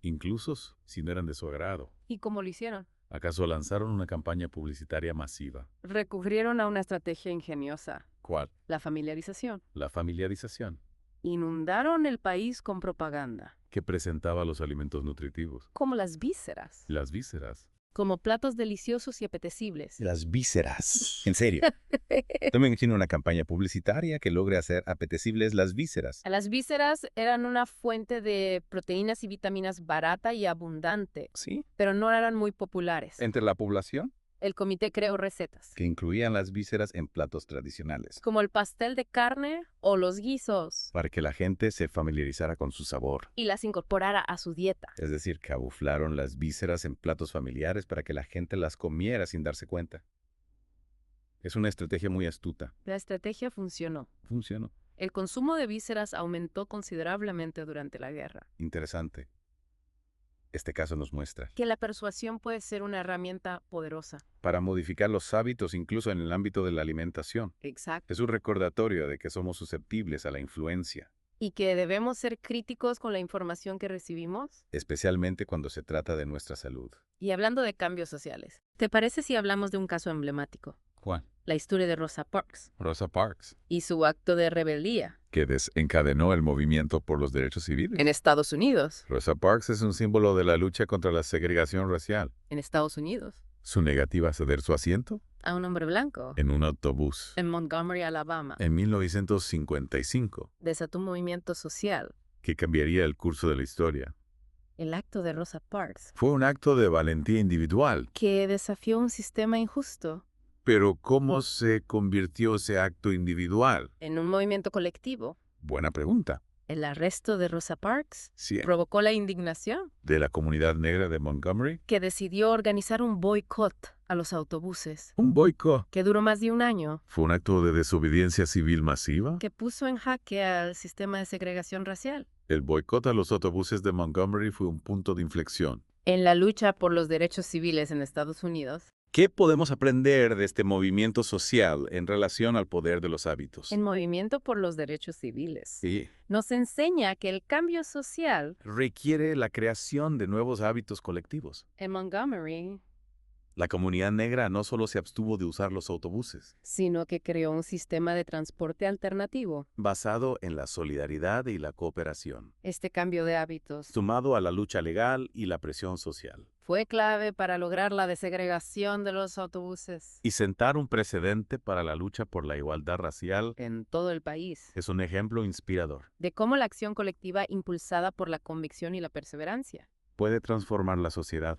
Incluso si no eran de su agrado. ¿Y cómo lo hicieron? ¿Acaso lanzaron una campaña publicitaria masiva? Recurrieron a una estrategia ingeniosa, ¿Cuál? la familiarización. La familiarización. Inundaron el país con propaganda, Que presentaba los alimentos nutritivos. como las vísceras. Las vísceras. como platos deliciosos y apetecibles. Las vísceras. En serio. También tiene una campaña publicitaria que logre hacer apetecibles las vísceras. Las vísceras eran una fuente de proteínas y vitaminas barata y abundante, ¿Sí? pero no eran muy populares. Entre la población, El comité creó recetas, que incluían las vísceras en platos tradicionales, como el pastel de carne o los guisos, para que la gente se familiarizara con su sabor. y las incorporara a su dieta. Es decir, camuflaron las vísceras en platos familiares para que la gente las comiera sin darse cuenta. Es una estrategia muy astuta. La estrategia funcionó. Funcionó. El consumo de vísceras aumentó considerablemente durante la guerra. Interesante. Este caso nos muestra. Que la persuasión puede ser una herramienta poderosa. Para modificar los hábitos incluso en el ámbito de la alimentación. Exacto. Es un recordatorio de que somos susceptibles a la influencia, Y que debemos ser críticos con la información que recibimos. especialmente cuando se trata de nuestra salud. Y hablando de cambios sociales, ¿te parece si hablamos de un caso emblemático? ¿Cuál? La historia de Rosa Parks Rosa Parks, y su acto de rebeldía que desencadenó el movimiento por los derechos civiles. en Estados Unidos. Rosa Parks es un símbolo de la lucha contra la segregación racial. En Estados Unidos. Su negativa a ceder su asiento A un hombre blanco. en un autobús En Montgomery, Alabama. en 1955, Desató un movimiento social. que cambiaría el curso de la historia. El acto de Rosa Parks, Fue un acto de valentía individual. que desafió un sistema injusto Pero ¿cómo se convirtió ese acto individual? en un movimiento colectivo. Buena pregunta. El arresto de Rosa Parks Sí. provocó la indignación, ¿De la comunidad negra de Montgomery? que decidió organizar un boicot a los autobuses, Un boicot. que duró más de un año, ¿Fue un acto de desobediencia civil masiva? que puso en jaque al sistema de segregación racial. El boicot a los autobuses de Montgomery fue un punto de inflexión. En la lucha por los derechos civiles en Estados Unidos, ¿Qué podemos aprender de este movimiento social en relación al poder de los hábitos? el movimiento por los derechos civiles Sí. nos enseña que el cambio social Requiere la creación de nuevos hábitos colectivos. en Montgomery, La comunidad negra no solo se abstuvo de usar los autobuses, sino que creó un sistema de transporte alternativo. basado en la solidaridad y la cooperación, Este cambio de hábitos sumado a la lucha legal y la presión social, fue clave para lograr la desegregación de los autobuses y sentar un precedente para la lucha por la igualdad racial. en todo el país, Es un ejemplo inspirador. de cómo la acción colectiva impulsada por la convicción y la perseverancia. Puede transformar la sociedad.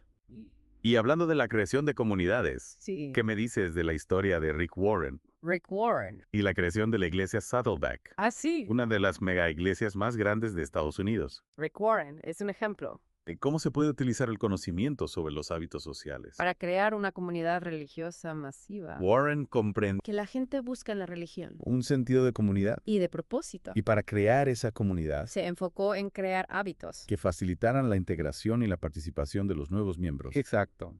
Y hablando de la creación de comunidades, Sí. ¿qué me dices de la historia de Rick Warren Rick Warren. y la creación de la iglesia Saddleback, Ah, sí. una de las mega iglesias más grandes de Estados Unidos? Rick Warren es un ejemplo De cómo se puede utilizar el conocimiento sobre los hábitos sociales. para crear una comunidad religiosa masiva. Warren comprende Que la gente busca en la religión. un sentido de comunidad. Y de propósito. Y para crear esa comunidad, Se enfocó en crear hábitos. que facilitaran la integración y la participación de los nuevos miembros. Exacto.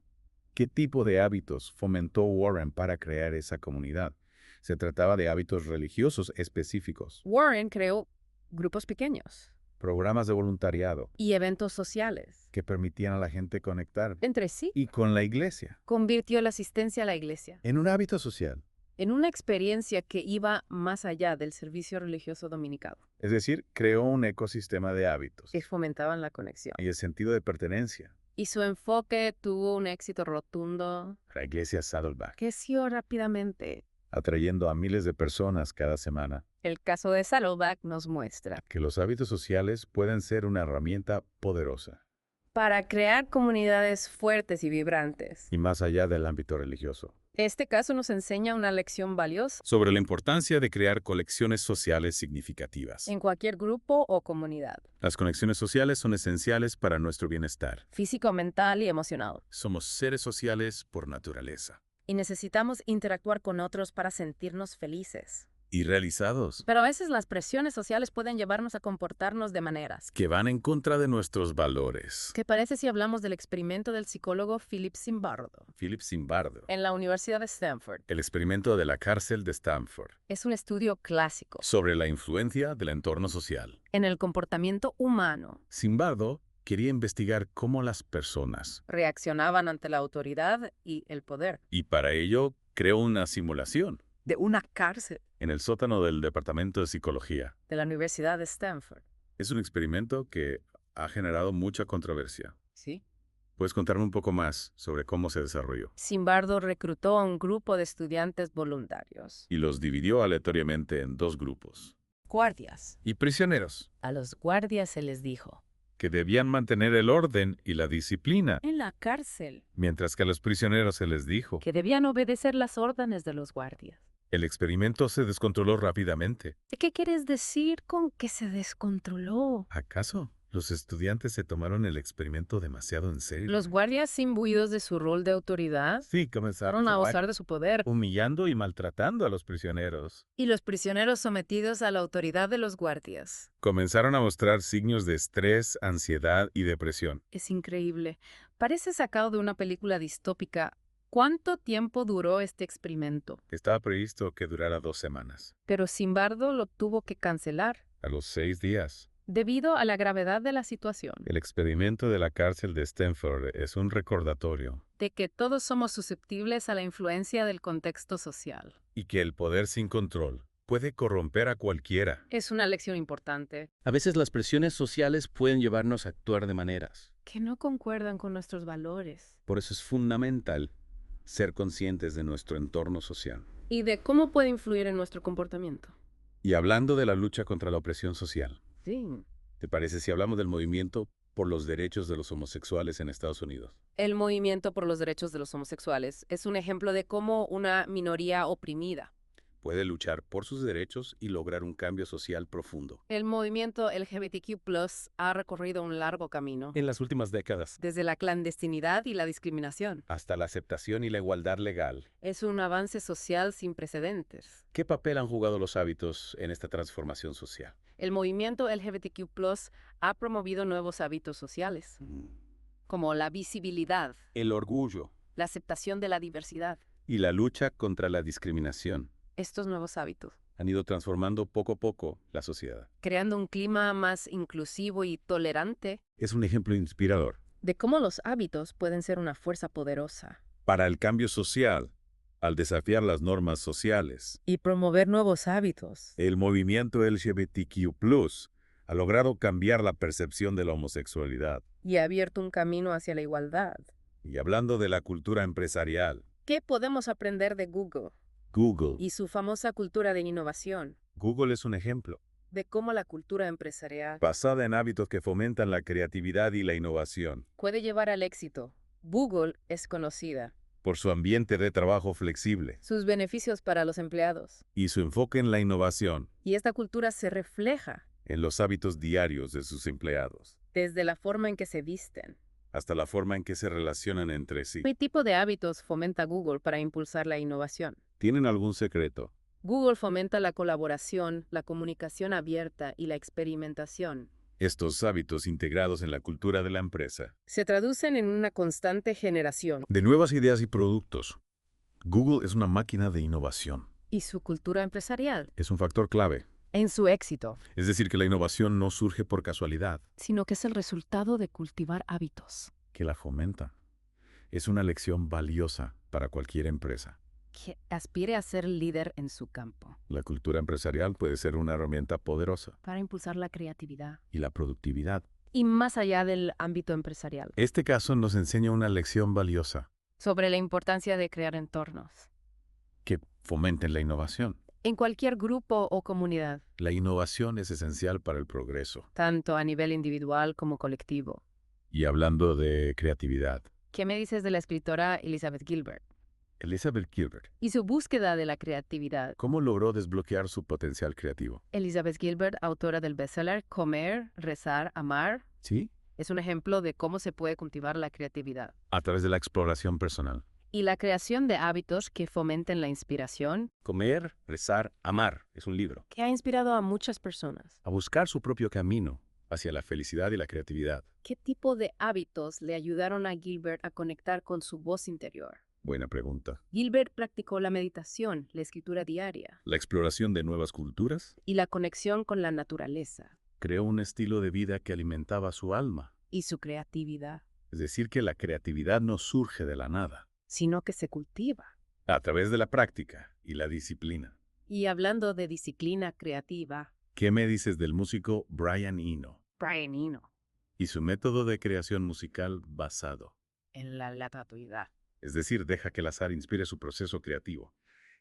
¿Qué tipo de hábitos fomentó Warren para crear esa comunidad? Se trataba de hábitos religiosos específicos, Warren creó grupos pequeños programas de voluntariado y eventos sociales que permitían a la gente conectar entre sí. y con la iglesia Convirtió la asistencia a la iglesia en un hábito social. en una experiencia que iba más allá del servicio religioso dominical, Es decir, creó un ecosistema de hábitos que fomentaban la conexión. y el sentido de pertenencia. Y su enfoque tuvo un éxito rotundo. La iglesia Saddleback, Creció rápidamente. atrayendo a miles de personas cada semana. El caso de Saddleback nos muestra. Que los hábitos sociales pueden ser una herramienta poderosa Para crear comunidades fuertes y vibrantes. y más allá del ámbito religioso. Este caso nos enseña una lección valiosa Sobre la importancia de crear colecciones sociales significativas. en cualquier grupo o comunidad, Las conexiones sociales son esenciales para nuestro bienestar. físico, mental y emocional. Somos seres sociales por naturaleza. Y necesitamos interactuar con otros para sentirnos felices. Y realizados. Pero a veces las presiones sociales pueden llevarnos a comportarnos de maneras. Que van en contra de nuestros valores. ¿Qué parece si hablamos del experimento del psicólogo Philip Zimbardo Philip Zimbardo. en la Universidad de Stanford? El experimento de la cárcel de Stanford. Es un estudio clásico Sobre la influencia del entorno social. en el comportamiento humano. Zimbardo quería investigar cómo las personas, Reaccionaban ante la autoridad y el poder. y para ello creó una simulación De una cárcel en el sótano del Departamento de Psicología. de la Universidad de Stanford. Es un experimento que ha generado mucha controversia. ¿Sí? ¿Puedes contarme un poco más sobre cómo se desarrolló? Zimbardo reclutó a un grupo de estudiantes voluntarios. Y los dividió aleatoriamente en 2 grupos. Guardias. Y prisioneros, A los guardias se les dijo, que debían mantener el orden y la disciplina, en la cárcel, mientras que a los prisioneros se les dijo. que debían obedecer las órdenes de los guardias. El experimento se descontroló rápidamente. ¿Qué quieres decir con que se descontroló? ¿Acaso los estudiantes se tomaron el experimento demasiado en serio? Los guardias, imbuidos de su rol de autoridad, Sí, comenzaron fueron a abusar de su poder. humillando y maltratando a los prisioneros. Y los prisioneros sometidos a la autoridad de los guardias. Comenzaron a mostrar signos de estrés, ansiedad y depresión. Es increíble. Parece sacado de una película distópica. ¿Cuánto tiempo duró este experimento? Estaba previsto que durara 2 semanas. Pero Zimbardo lo tuvo que cancelar, A los 6 días. debido a la gravedad de la situación, El experimento de la cárcel de Stanford es un recordatorio. de que todos somos susceptibles a la influencia del contexto social. Y que el poder sin control puede corromper a cualquiera. Es una lección importante, A veces las presiones sociales pueden llevarnos a actuar de maneras. que no concuerdan con nuestros valores. Por eso es fundamental ser conscientes de nuestro entorno social. Y de cómo puede influir en nuestro comportamiento. Y hablando de la lucha contra la opresión social, Sí. ¿te parece si hablamos del movimiento por los derechos de los homosexuales en Estados Unidos? El movimiento por los derechos de los homosexuales es un ejemplo de cómo una minoría oprimida, Puede luchar por sus derechos y lograr un cambio social profundo. el movimiento LGBTQ+, ha recorrido un largo camino, En las últimas décadas, desde la clandestinidad y la discriminación. hasta la aceptación y la igualdad legal. Es un avance social sin precedentes. ¿Qué papel han jugado los hábitos en esta transformación social? El movimiento LGBTQ+, ha promovido nuevos hábitos sociales, como la visibilidad, El orgullo la aceptación de la diversidad. y la lucha contra la discriminación Estos nuevos hábitos, han ido transformando poco a poco la sociedad. creando un clima más inclusivo y tolerante, Es un ejemplo inspirador. de cómo los hábitos pueden ser una fuerza poderosa. Para el cambio social, al desafiar las normas sociales, Y promover nuevos hábitos. el movimiento LGBTQ+ ha logrado cambiar la percepción de la homosexualidad. Y ha abierto un camino hacia la igualdad. Y hablando de la cultura empresarial, ¿Qué podemos aprender de Google Google. y su famosa cultura de innovación? Google es un ejemplo, De cómo la cultura empresarial basada en hábitos que fomentan la creatividad y la innovación, puede llevar al éxito. Google es conocida. por su ambiente de trabajo flexible Sus beneficios para los empleados. y su enfoque en la innovación, Y esta cultura se refleja en los hábitos diarios de sus empleados, desde la forma en que se visten. hasta la forma en que se relacionan entre sí. ¿Qué tipo de hábitos fomenta Google para impulsar la innovación? ¿Tienen algún secreto? Google fomenta la colaboración, la comunicación abierta y la experimentación. Estos hábitos integrados en la cultura de la empresa, Se traducen en una constante generación. de nuevas ideas y productos. Google es una máquina de innovación. Y su cultura empresarial. Es un factor clave. En su éxito. Es decir, que la innovación no surge por casualidad, Sino que es el resultado de cultivar hábitos. que la fomenta. Es una lección valiosa para cualquier empresa. Que aspire a ser líder en su campo. La cultura empresarial puede ser una herramienta poderosa Para impulsar la creatividad. y la productividad. Y más allá del ámbito empresarial. Este caso nos enseña una lección valiosa, Sobre la importancia de crear entornos. que fomenten la innovación. En cualquier grupo o comunidad. La innovación es esencial para el progreso. Tanto a nivel individual como colectivo. Y hablando de creatividad, ¿Qué me dices de la escritora Elizabeth Gilbert? Elizabeth Gilbert, Y su búsqueda de la creatividad. ¿cómo logró desbloquear su potencial creativo? Elizabeth Gilbert, autora del bestseller Comer, Rezar, Amar, ¿Sí? es un ejemplo de cómo se puede cultivar la creatividad. A través de la exploración personal. Y la creación de hábitos que fomenten la inspiración, Comer, rezar, amar es un libro. que ha inspirado a muchas personas. A buscar su propio camino hacia la felicidad y la creatividad. ¿Qué tipo de hábitos le ayudaron a Gilbert a conectar con su voz interior? Buena pregunta. Gilbert practicó la meditación, la escritura diaria La exploración de nuevas culturas y la conexión con la naturaleza creó un estilo de vida que alimentaba su alma. y su creatividad, Es decir, que la creatividad no surge de la nada, sino que se cultiva. a través de la práctica y la disciplina. Y hablando de disciplina creativa, ¿Qué me dices del músico Brian Eno Brian Eno. y su método de creación musical basado en la aleatoriedad. Es decir, deja que el azar inspire su proceso creativo.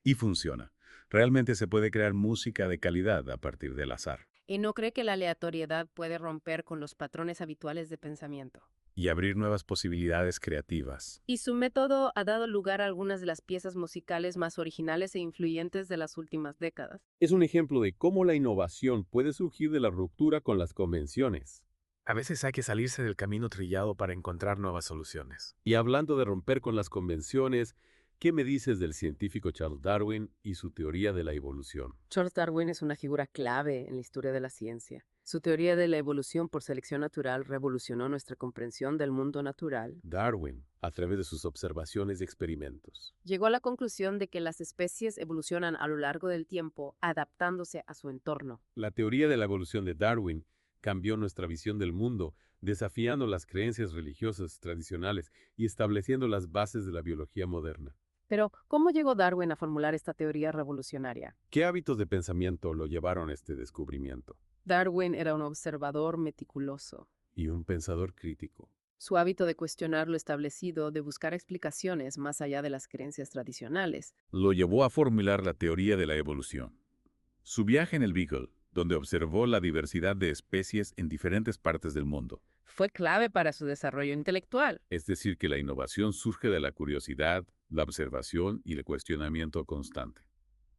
Y funciona. Realmente se puede crear música de calidad a partir del azar. ¿Y no cree que la aleatoriedad puede romper con los patrones habituales de pensamiento? Y abrir nuevas posibilidades creativas. Y su método ha dado lugar a algunas de las piezas musicales más originales e influyentes de las últimas décadas. Es un ejemplo de cómo la innovación puede surgir de la ruptura con las convenciones. A veces hay que salirse del camino trillado para encontrar nuevas soluciones. Y hablando de romper con las convenciones, ¿qué me dices del científico Charles Darwin y su teoría de la evolución? Charles Darwin es una figura clave en la historia de la ciencia. Su teoría de la evolución por selección natural revolucionó nuestra comprensión del mundo natural. Darwin, a través de sus observaciones y experimentos, Llegó a la conclusión de que las especies evolucionan a lo largo del tiempo, adaptándose a su entorno. la teoría de la evolución de Darwin cambió nuestra visión del mundo, desafiando las creencias religiosas tradicionales y estableciendo las bases de la biología moderna. Pero, ¿cómo llegó Darwin a formular esta teoría revolucionaria? ¿Qué hábitos de pensamiento lo llevaron a este descubrimiento? Darwin era un observador meticuloso. Y un pensador crítico. Su hábito de cuestionar lo establecido, de buscar explicaciones más allá de las creencias tradicionales, Lo llevó a formular la teoría de la evolución. Su viaje en el Beagle, donde observó la diversidad de especies en diferentes partes del mundo. fue clave para su desarrollo intelectual. Es decir, que la innovación surge de la curiosidad, la observación y el cuestionamiento constante.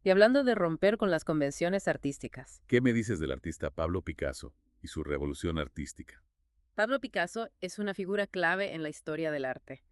Y hablando de romper con las convenciones artísticas, ¿Qué me dices del artista Pablo Picasso y su revolución artística? Pablo Picasso es una figura clave en la historia del arte.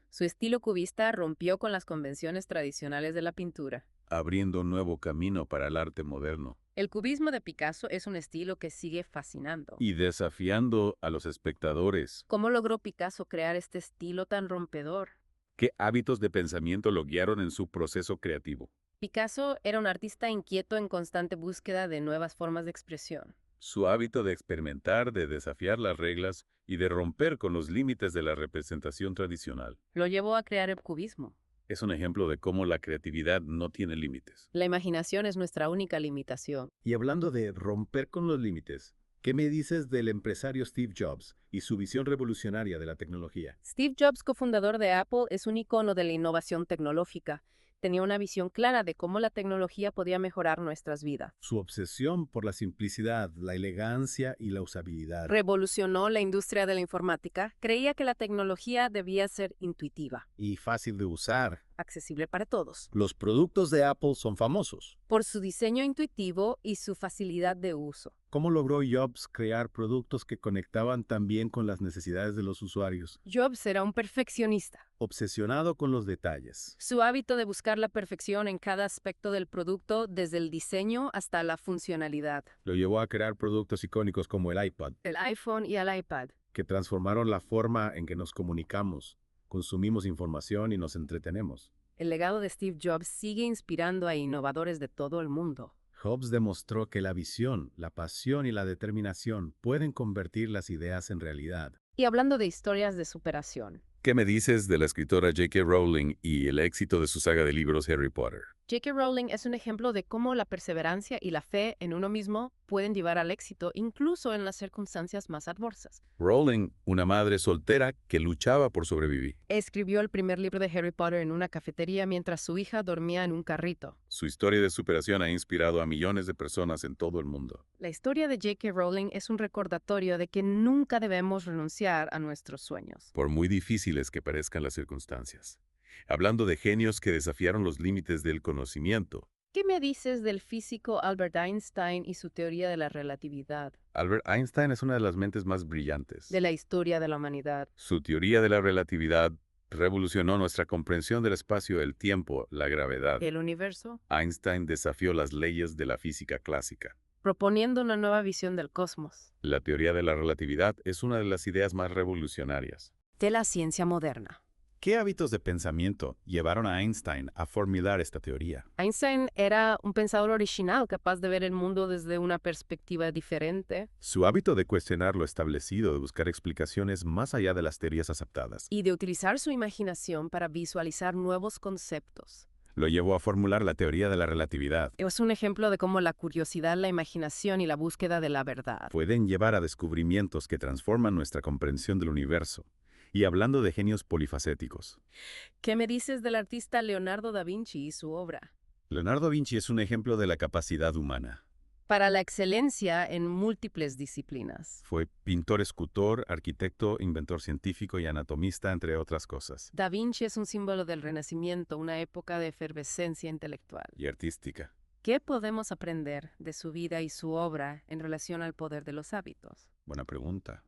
Su estilo cubista rompió con las convenciones tradicionales de la pintura. Abriendo un nuevo camino para el arte moderno El cubismo de Picasso es un estilo que sigue fascinando. y desafiando a los espectadores. ¿Cómo logró Picasso crear este estilo tan rompedor? ¿Qué hábitos de pensamiento lo guiaron en su proceso creativo? Picasso era un artista inquieto en constante búsqueda de nuevas formas de expresión. Su hábito de experimentar, de desafiar las reglas y de romper con los límites de la representación tradicional. Lo llevó a crear el cubismo. Es un ejemplo de cómo la creatividad no tiene límites. La imaginación es nuestra única limitación. Y hablando de romper con los límites, ¿qué me dices del empresario Steve Jobs y su visión revolucionaria de la tecnología? Steve Jobs, cofundador de Apple, es un icono de la innovación tecnológica. Tenía una visión clara de cómo la tecnología podía mejorar nuestras vidas. Su obsesión por la simplicidad, la elegancia y la usabilidad. Revolucionó la industria de la informática. Creía que la tecnología debía ser intuitiva, Y fácil de usar. accesible para todos, Los productos de Apple son famosos. por su diseño intuitivo y su facilidad de uso. ¿Cómo logró Jobs crear productos que conectaban también con las necesidades de los usuarios? Jobs era un perfeccionista. Obsesionado con los detalles. Su hábito de buscar la perfección en cada aspecto del producto, desde el diseño hasta la funcionalidad. Lo llevó a crear productos icónicos como el iPod, El iPhone y el iPad. que transformaron la forma en que nos comunicamos, consumimos información y nos entretenemos. El legado de Steve Jobs sigue inspirando a innovadores de todo el mundo. Jobs demostró que la visión, la pasión y la determinación pueden convertir las ideas en realidad. Y hablando de historias de superación, ¿Qué me dices de la escritora J.K. Rowling y el éxito de su saga de libros Harry Potter? J.K. Rowling es un ejemplo de cómo la perseverancia y la fe en uno mismo pueden llevar al éxito incluso en las circunstancias más adversas. Rowling, una madre soltera que luchaba por sobrevivir. Escribió el primer libro de Harry Potter en una cafetería mientras su hija dormía en un carrito. Su historia de superación ha inspirado a millones de personas en todo el mundo. La historia de J.K. Rowling es un recordatorio de que nunca debemos renunciar a nuestros sueños. Por muy difíciles que parezcan las circunstancias. Hablando de genios que desafiaron los límites del conocimiento. ¿Qué me dices del físico Albert Einstein y su teoría de la relatividad, Albert Einstein es una de las mentes más brillantes. de la historia de la humanidad? Su teoría de la relatividad revolucionó nuestra comprensión del espacio, el tiempo, la gravedad. El universo, Einstein desafió las leyes de la física clásica. proponiendo una nueva visión del cosmos, La teoría de la relatividad es una de las ideas más revolucionarias. de la ciencia moderna. ¿Qué hábitos de pensamiento llevaron a Einstein a formular esta teoría? Einstein era un pensador original capaz de ver el mundo desde una perspectiva diferente Su hábito de cuestionar lo establecido, de buscar explicaciones más allá de las teorías aceptadas, y de utilizar su imaginación para visualizar nuevos conceptos. lo llevó a formular la teoría de la relatividad. Es un ejemplo de cómo la curiosidad, la imaginación y la búsqueda de la verdad Pueden llevar a descubrimientos que transforman nuestra comprensión del universo. Y hablando de genios polifacéticos, ¿Qué me dices del artista Leonardo da Vinci y su obra? Leonardo da Vinci es un ejemplo de la capacidad humana. Para la excelencia en múltiples disciplinas. Fue pintor, escultor, arquitecto, inventor científico y anatomista, entre otras cosas. Da Vinci es un símbolo del Renacimiento, una época de efervescencia intelectual. Y artística. ¿Qué podemos aprender de su vida y su obra en relación al poder de los hábitos? Buena pregunta.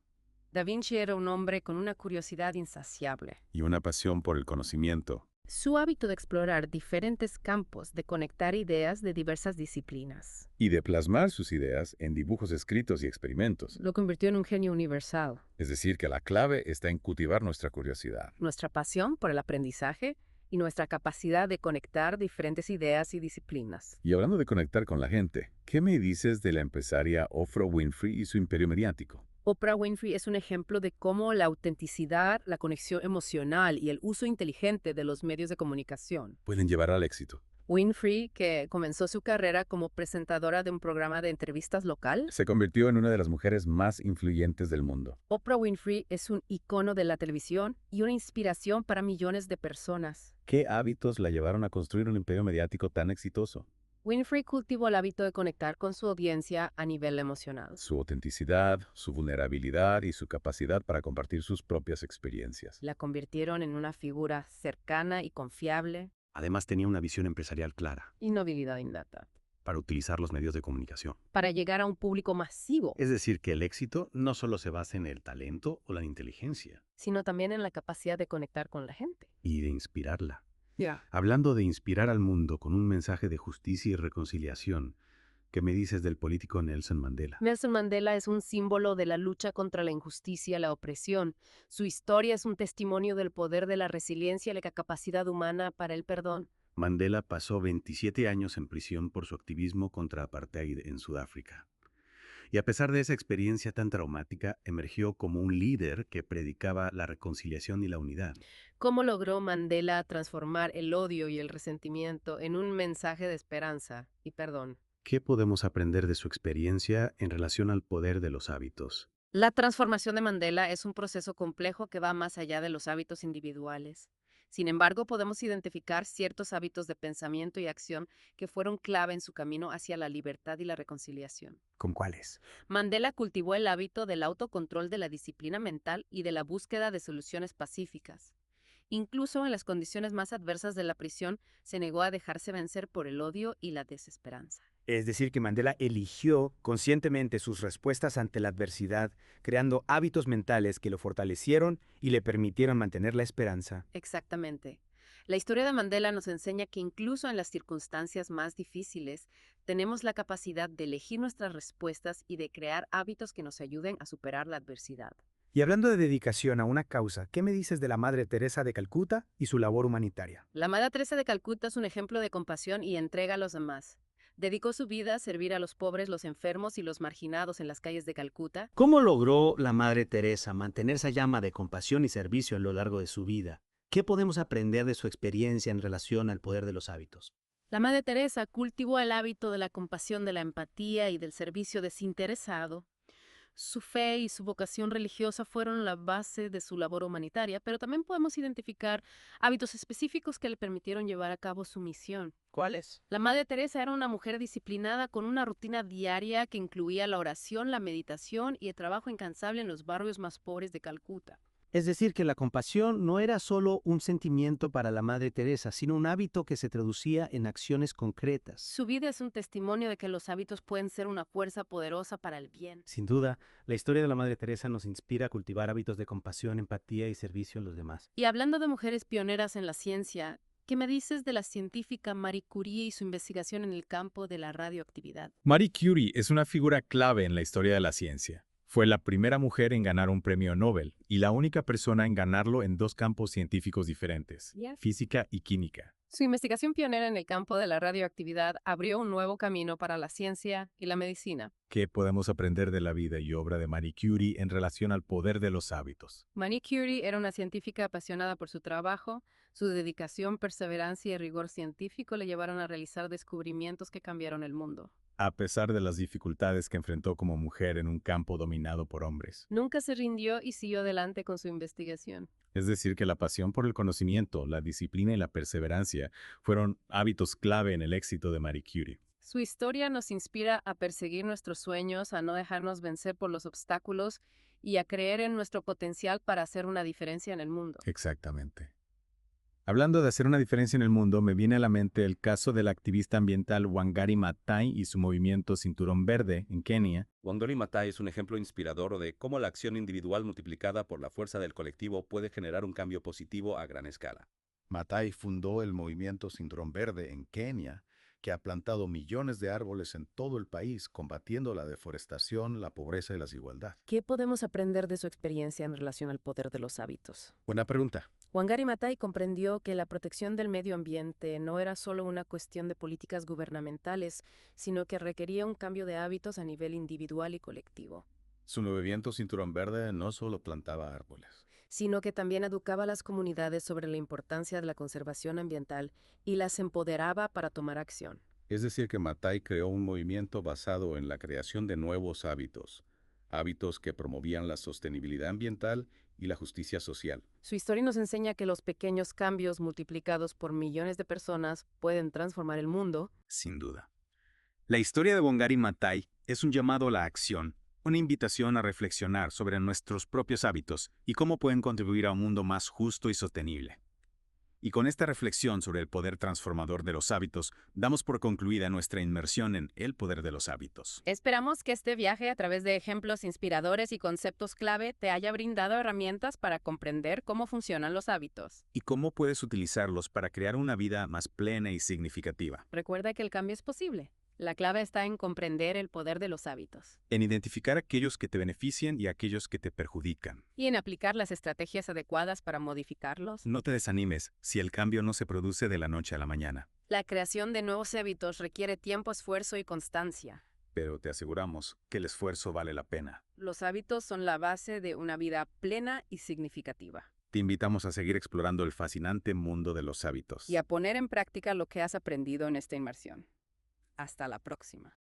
Da Vinci era un hombre con una curiosidad insaciable. Y una pasión por el conocimiento. Su hábito de explorar diferentes campos, de conectar ideas de diversas disciplinas, Y de plasmar sus ideas en dibujos escritos y experimentos. lo convirtió en un genio universal. Es decir, que la clave está en cultivar nuestra curiosidad. Nuestra pasión por el aprendizaje y nuestra capacidad de conectar diferentes ideas y disciplinas. Y hablando de conectar con la gente, ¿qué me dices de la empresaria Oprah Winfrey y su imperio mediático? Oprah Winfrey es un ejemplo de cómo la autenticidad, la conexión emocional y el uso inteligente de los medios de comunicación. Pueden llevar al éxito. Winfrey, que comenzó su carrera como presentadora de un programa de entrevistas local, Se convirtió en una de las mujeres más influyentes del mundo. Oprah Winfrey es un icono de la televisión y una inspiración para millones de personas. ¿Qué hábitos la llevaron a construir un imperio mediático tan exitoso? Winfrey cultivó el hábito de conectar con su audiencia a nivel emocional. Su autenticidad, su vulnerabilidad y su capacidad para compartir sus propias experiencias. La convirtieron en una figura cercana y confiable Además, tenía una visión empresarial clara y nobilidad innata, para utilizar los medios de comunicación. para llegar a un público masivo, Es decir, que el éxito no solo se basa en el talento o la inteligencia, sino también en la capacidad de conectar con la gente. y de inspirarla. Ya. Hablando de inspirar al mundo con un mensaje de justicia y reconciliación, ¿qué me dices del político Nelson Mandela? Nelson Mandela es un símbolo de la lucha contra la injusticia y la opresión. Su historia es un testimonio del poder de la resiliencia y la capacidad humana para el perdón. Mandela pasó 27 años en prisión por su activismo contra apartheid en Sudáfrica. Y a pesar de esa experiencia tan traumática, emergió como un líder que predicaba la reconciliación y la unidad. ¿Cómo logró Mandela transformar el odio y el resentimiento en un mensaje de esperanza y perdón? ¿Qué podemos aprender de su experiencia en relación al poder de los hábitos? La transformación de Mandela es un proceso complejo que va más allá de los hábitos individuales. Sin embargo, podemos identificar ciertos hábitos de pensamiento y acción que fueron clave en su camino hacia la libertad y la reconciliación. ¿Con cuáles? Mandela cultivó el hábito del autocontrol, de la disciplina mental y de la búsqueda de soluciones pacíficas. Incluso en las condiciones más adversas de la prisión, se negó a dejarse vencer por el odio y la desesperanza. Es decir, que Mandela eligió conscientemente sus respuestas ante la adversidad, creando hábitos mentales que lo fortalecieron y le permitieron mantener la esperanza. Exactamente. La historia de Mandela nos enseña que incluso en las circunstancias más difíciles, tenemos la capacidad de elegir nuestras respuestas y de crear hábitos que nos ayuden a superar la adversidad. Y hablando de dedicación a una causa, ¿qué me dices de la Madre Teresa de Calcuta y su labor humanitaria? La Madre Teresa de Calcuta es un ejemplo de compasión y entrega a los demás. Dedicó su vida a servir a los pobres, los enfermos y los marginados en las calles de Calcuta. ¿Cómo logró la Madre Teresa mantener esa llama de compasión y servicio a lo largo de su vida? ¿Qué podemos aprender de su experiencia en relación al poder de los hábitos? La Madre Teresa cultivó el hábito de la compasión, de la empatía y del servicio desinteresado. Su fe y su vocación religiosa fueron la base de su labor humanitaria, pero también podemos identificar hábitos específicos que le permitieron llevar a cabo su misión. ¿Cuáles? La Madre Teresa era una mujer disciplinada con una rutina diaria que incluía la oración, la meditación y el trabajo incansable en los barrios más pobres de Calcuta. Es decir, que la compasión no era solo un sentimiento para la Madre Teresa, sino un hábito que se traducía en acciones concretas. Su vida es un testimonio de que los hábitos pueden ser una fuerza poderosa para el bien. Sin duda, la historia de la Madre Teresa nos inspira a cultivar hábitos de compasión, empatía y servicio a los demás. Y hablando de mujeres pioneras en la ciencia, ¿qué me dices de la científica Marie Curie y su investigación en el campo de la radioactividad? Marie Curie es una figura clave en la historia de la ciencia. Fue la primera mujer en ganar un premio Nobel y la única persona en ganarlo en dos campos científicos diferentes, física y química. Su investigación pionera en el campo de la radioactividad abrió un nuevo camino para la ciencia y la medicina. ¿Qué podemos aprender de la vida y obra de Marie Curie en relación al poder de los hábitos? Marie Curie era una científica apasionada por su trabajo. Su dedicación, perseverancia y rigor científico le llevaron a realizar descubrimientos que cambiaron el mundo. a pesar de las dificultades que enfrentó como mujer en un campo dominado por hombres. Nunca se rindió y siguió adelante con su investigación. Es decir, que la pasión por el conocimiento, la disciplina y la perseverancia fueron hábitos clave en el éxito de Marie Curie. Su historia nos inspira a perseguir nuestros sueños, a no dejarnos vencer por los obstáculos y a creer en nuestro potencial para hacer una diferencia en el mundo. Exactamente. Hablando de hacer una diferencia en el mundo, me viene a la mente el caso del activista ambiental Wangari Maathai y su movimiento Cinturón Verde en Kenia. Wangari Maathai es un ejemplo inspirador de cómo la acción individual multiplicada por la fuerza del colectivo puede generar un cambio positivo a gran escala. Maathai fundó el movimiento Cinturón Verde en Kenia, que ha plantado millones de árboles en todo el país, combatiendo la deforestación, la pobreza y la desigualdad. ¿Qué podemos aprender de su experiencia en relación al poder de los hábitos? Buena pregunta. Wangari Maathai comprendió que la protección del medio ambiente no era solo una cuestión de políticas gubernamentales, sino que requería un cambio de hábitos a nivel individual y colectivo. Su movimiento Cinturón Verde no solo plantaba árboles, sino que también educaba a las comunidades sobre la importancia de la conservación ambiental y las empoderaba para tomar acción. Es decir, que Maathai creó un movimiento basado en la creación de nuevos hábitos, hábitos que promovían la sostenibilidad ambiental y la justicia social. Su historia nos enseña que los pequeños cambios multiplicados por millones de personas pueden transformar el mundo. Sin duda. La historia de Wangari Maathai es un llamado a la acción, una invitación a reflexionar sobre nuestros propios hábitos y cómo pueden contribuir a un mundo más justo y sostenible. Y con esta reflexión sobre el poder transformador de los hábitos, damos por concluida nuestra inmersión en el poder de los hábitos. Esperamos que este viaje a través de ejemplos inspiradores y conceptos clave te haya brindado herramientas para comprender cómo funcionan los hábitos. Y cómo puedes utilizarlos para crear una vida más plena y significativa. Recuerda que el cambio es posible. La clave está en comprender el poder de los hábitos. En identificar aquellos que te benefician y aquellos que te perjudican. Y en aplicar las estrategias adecuadas para modificarlos. No te desanimes si el cambio no se produce de la noche a la mañana. La creación de nuevos hábitos requiere tiempo, esfuerzo y constancia. Pero te aseguramos que el esfuerzo vale la pena. Los hábitos son la base de una vida plena y significativa. Te invitamos a seguir explorando el fascinante mundo de los hábitos. Y a poner en práctica lo que has aprendido en esta inmersión. Hasta la próxima.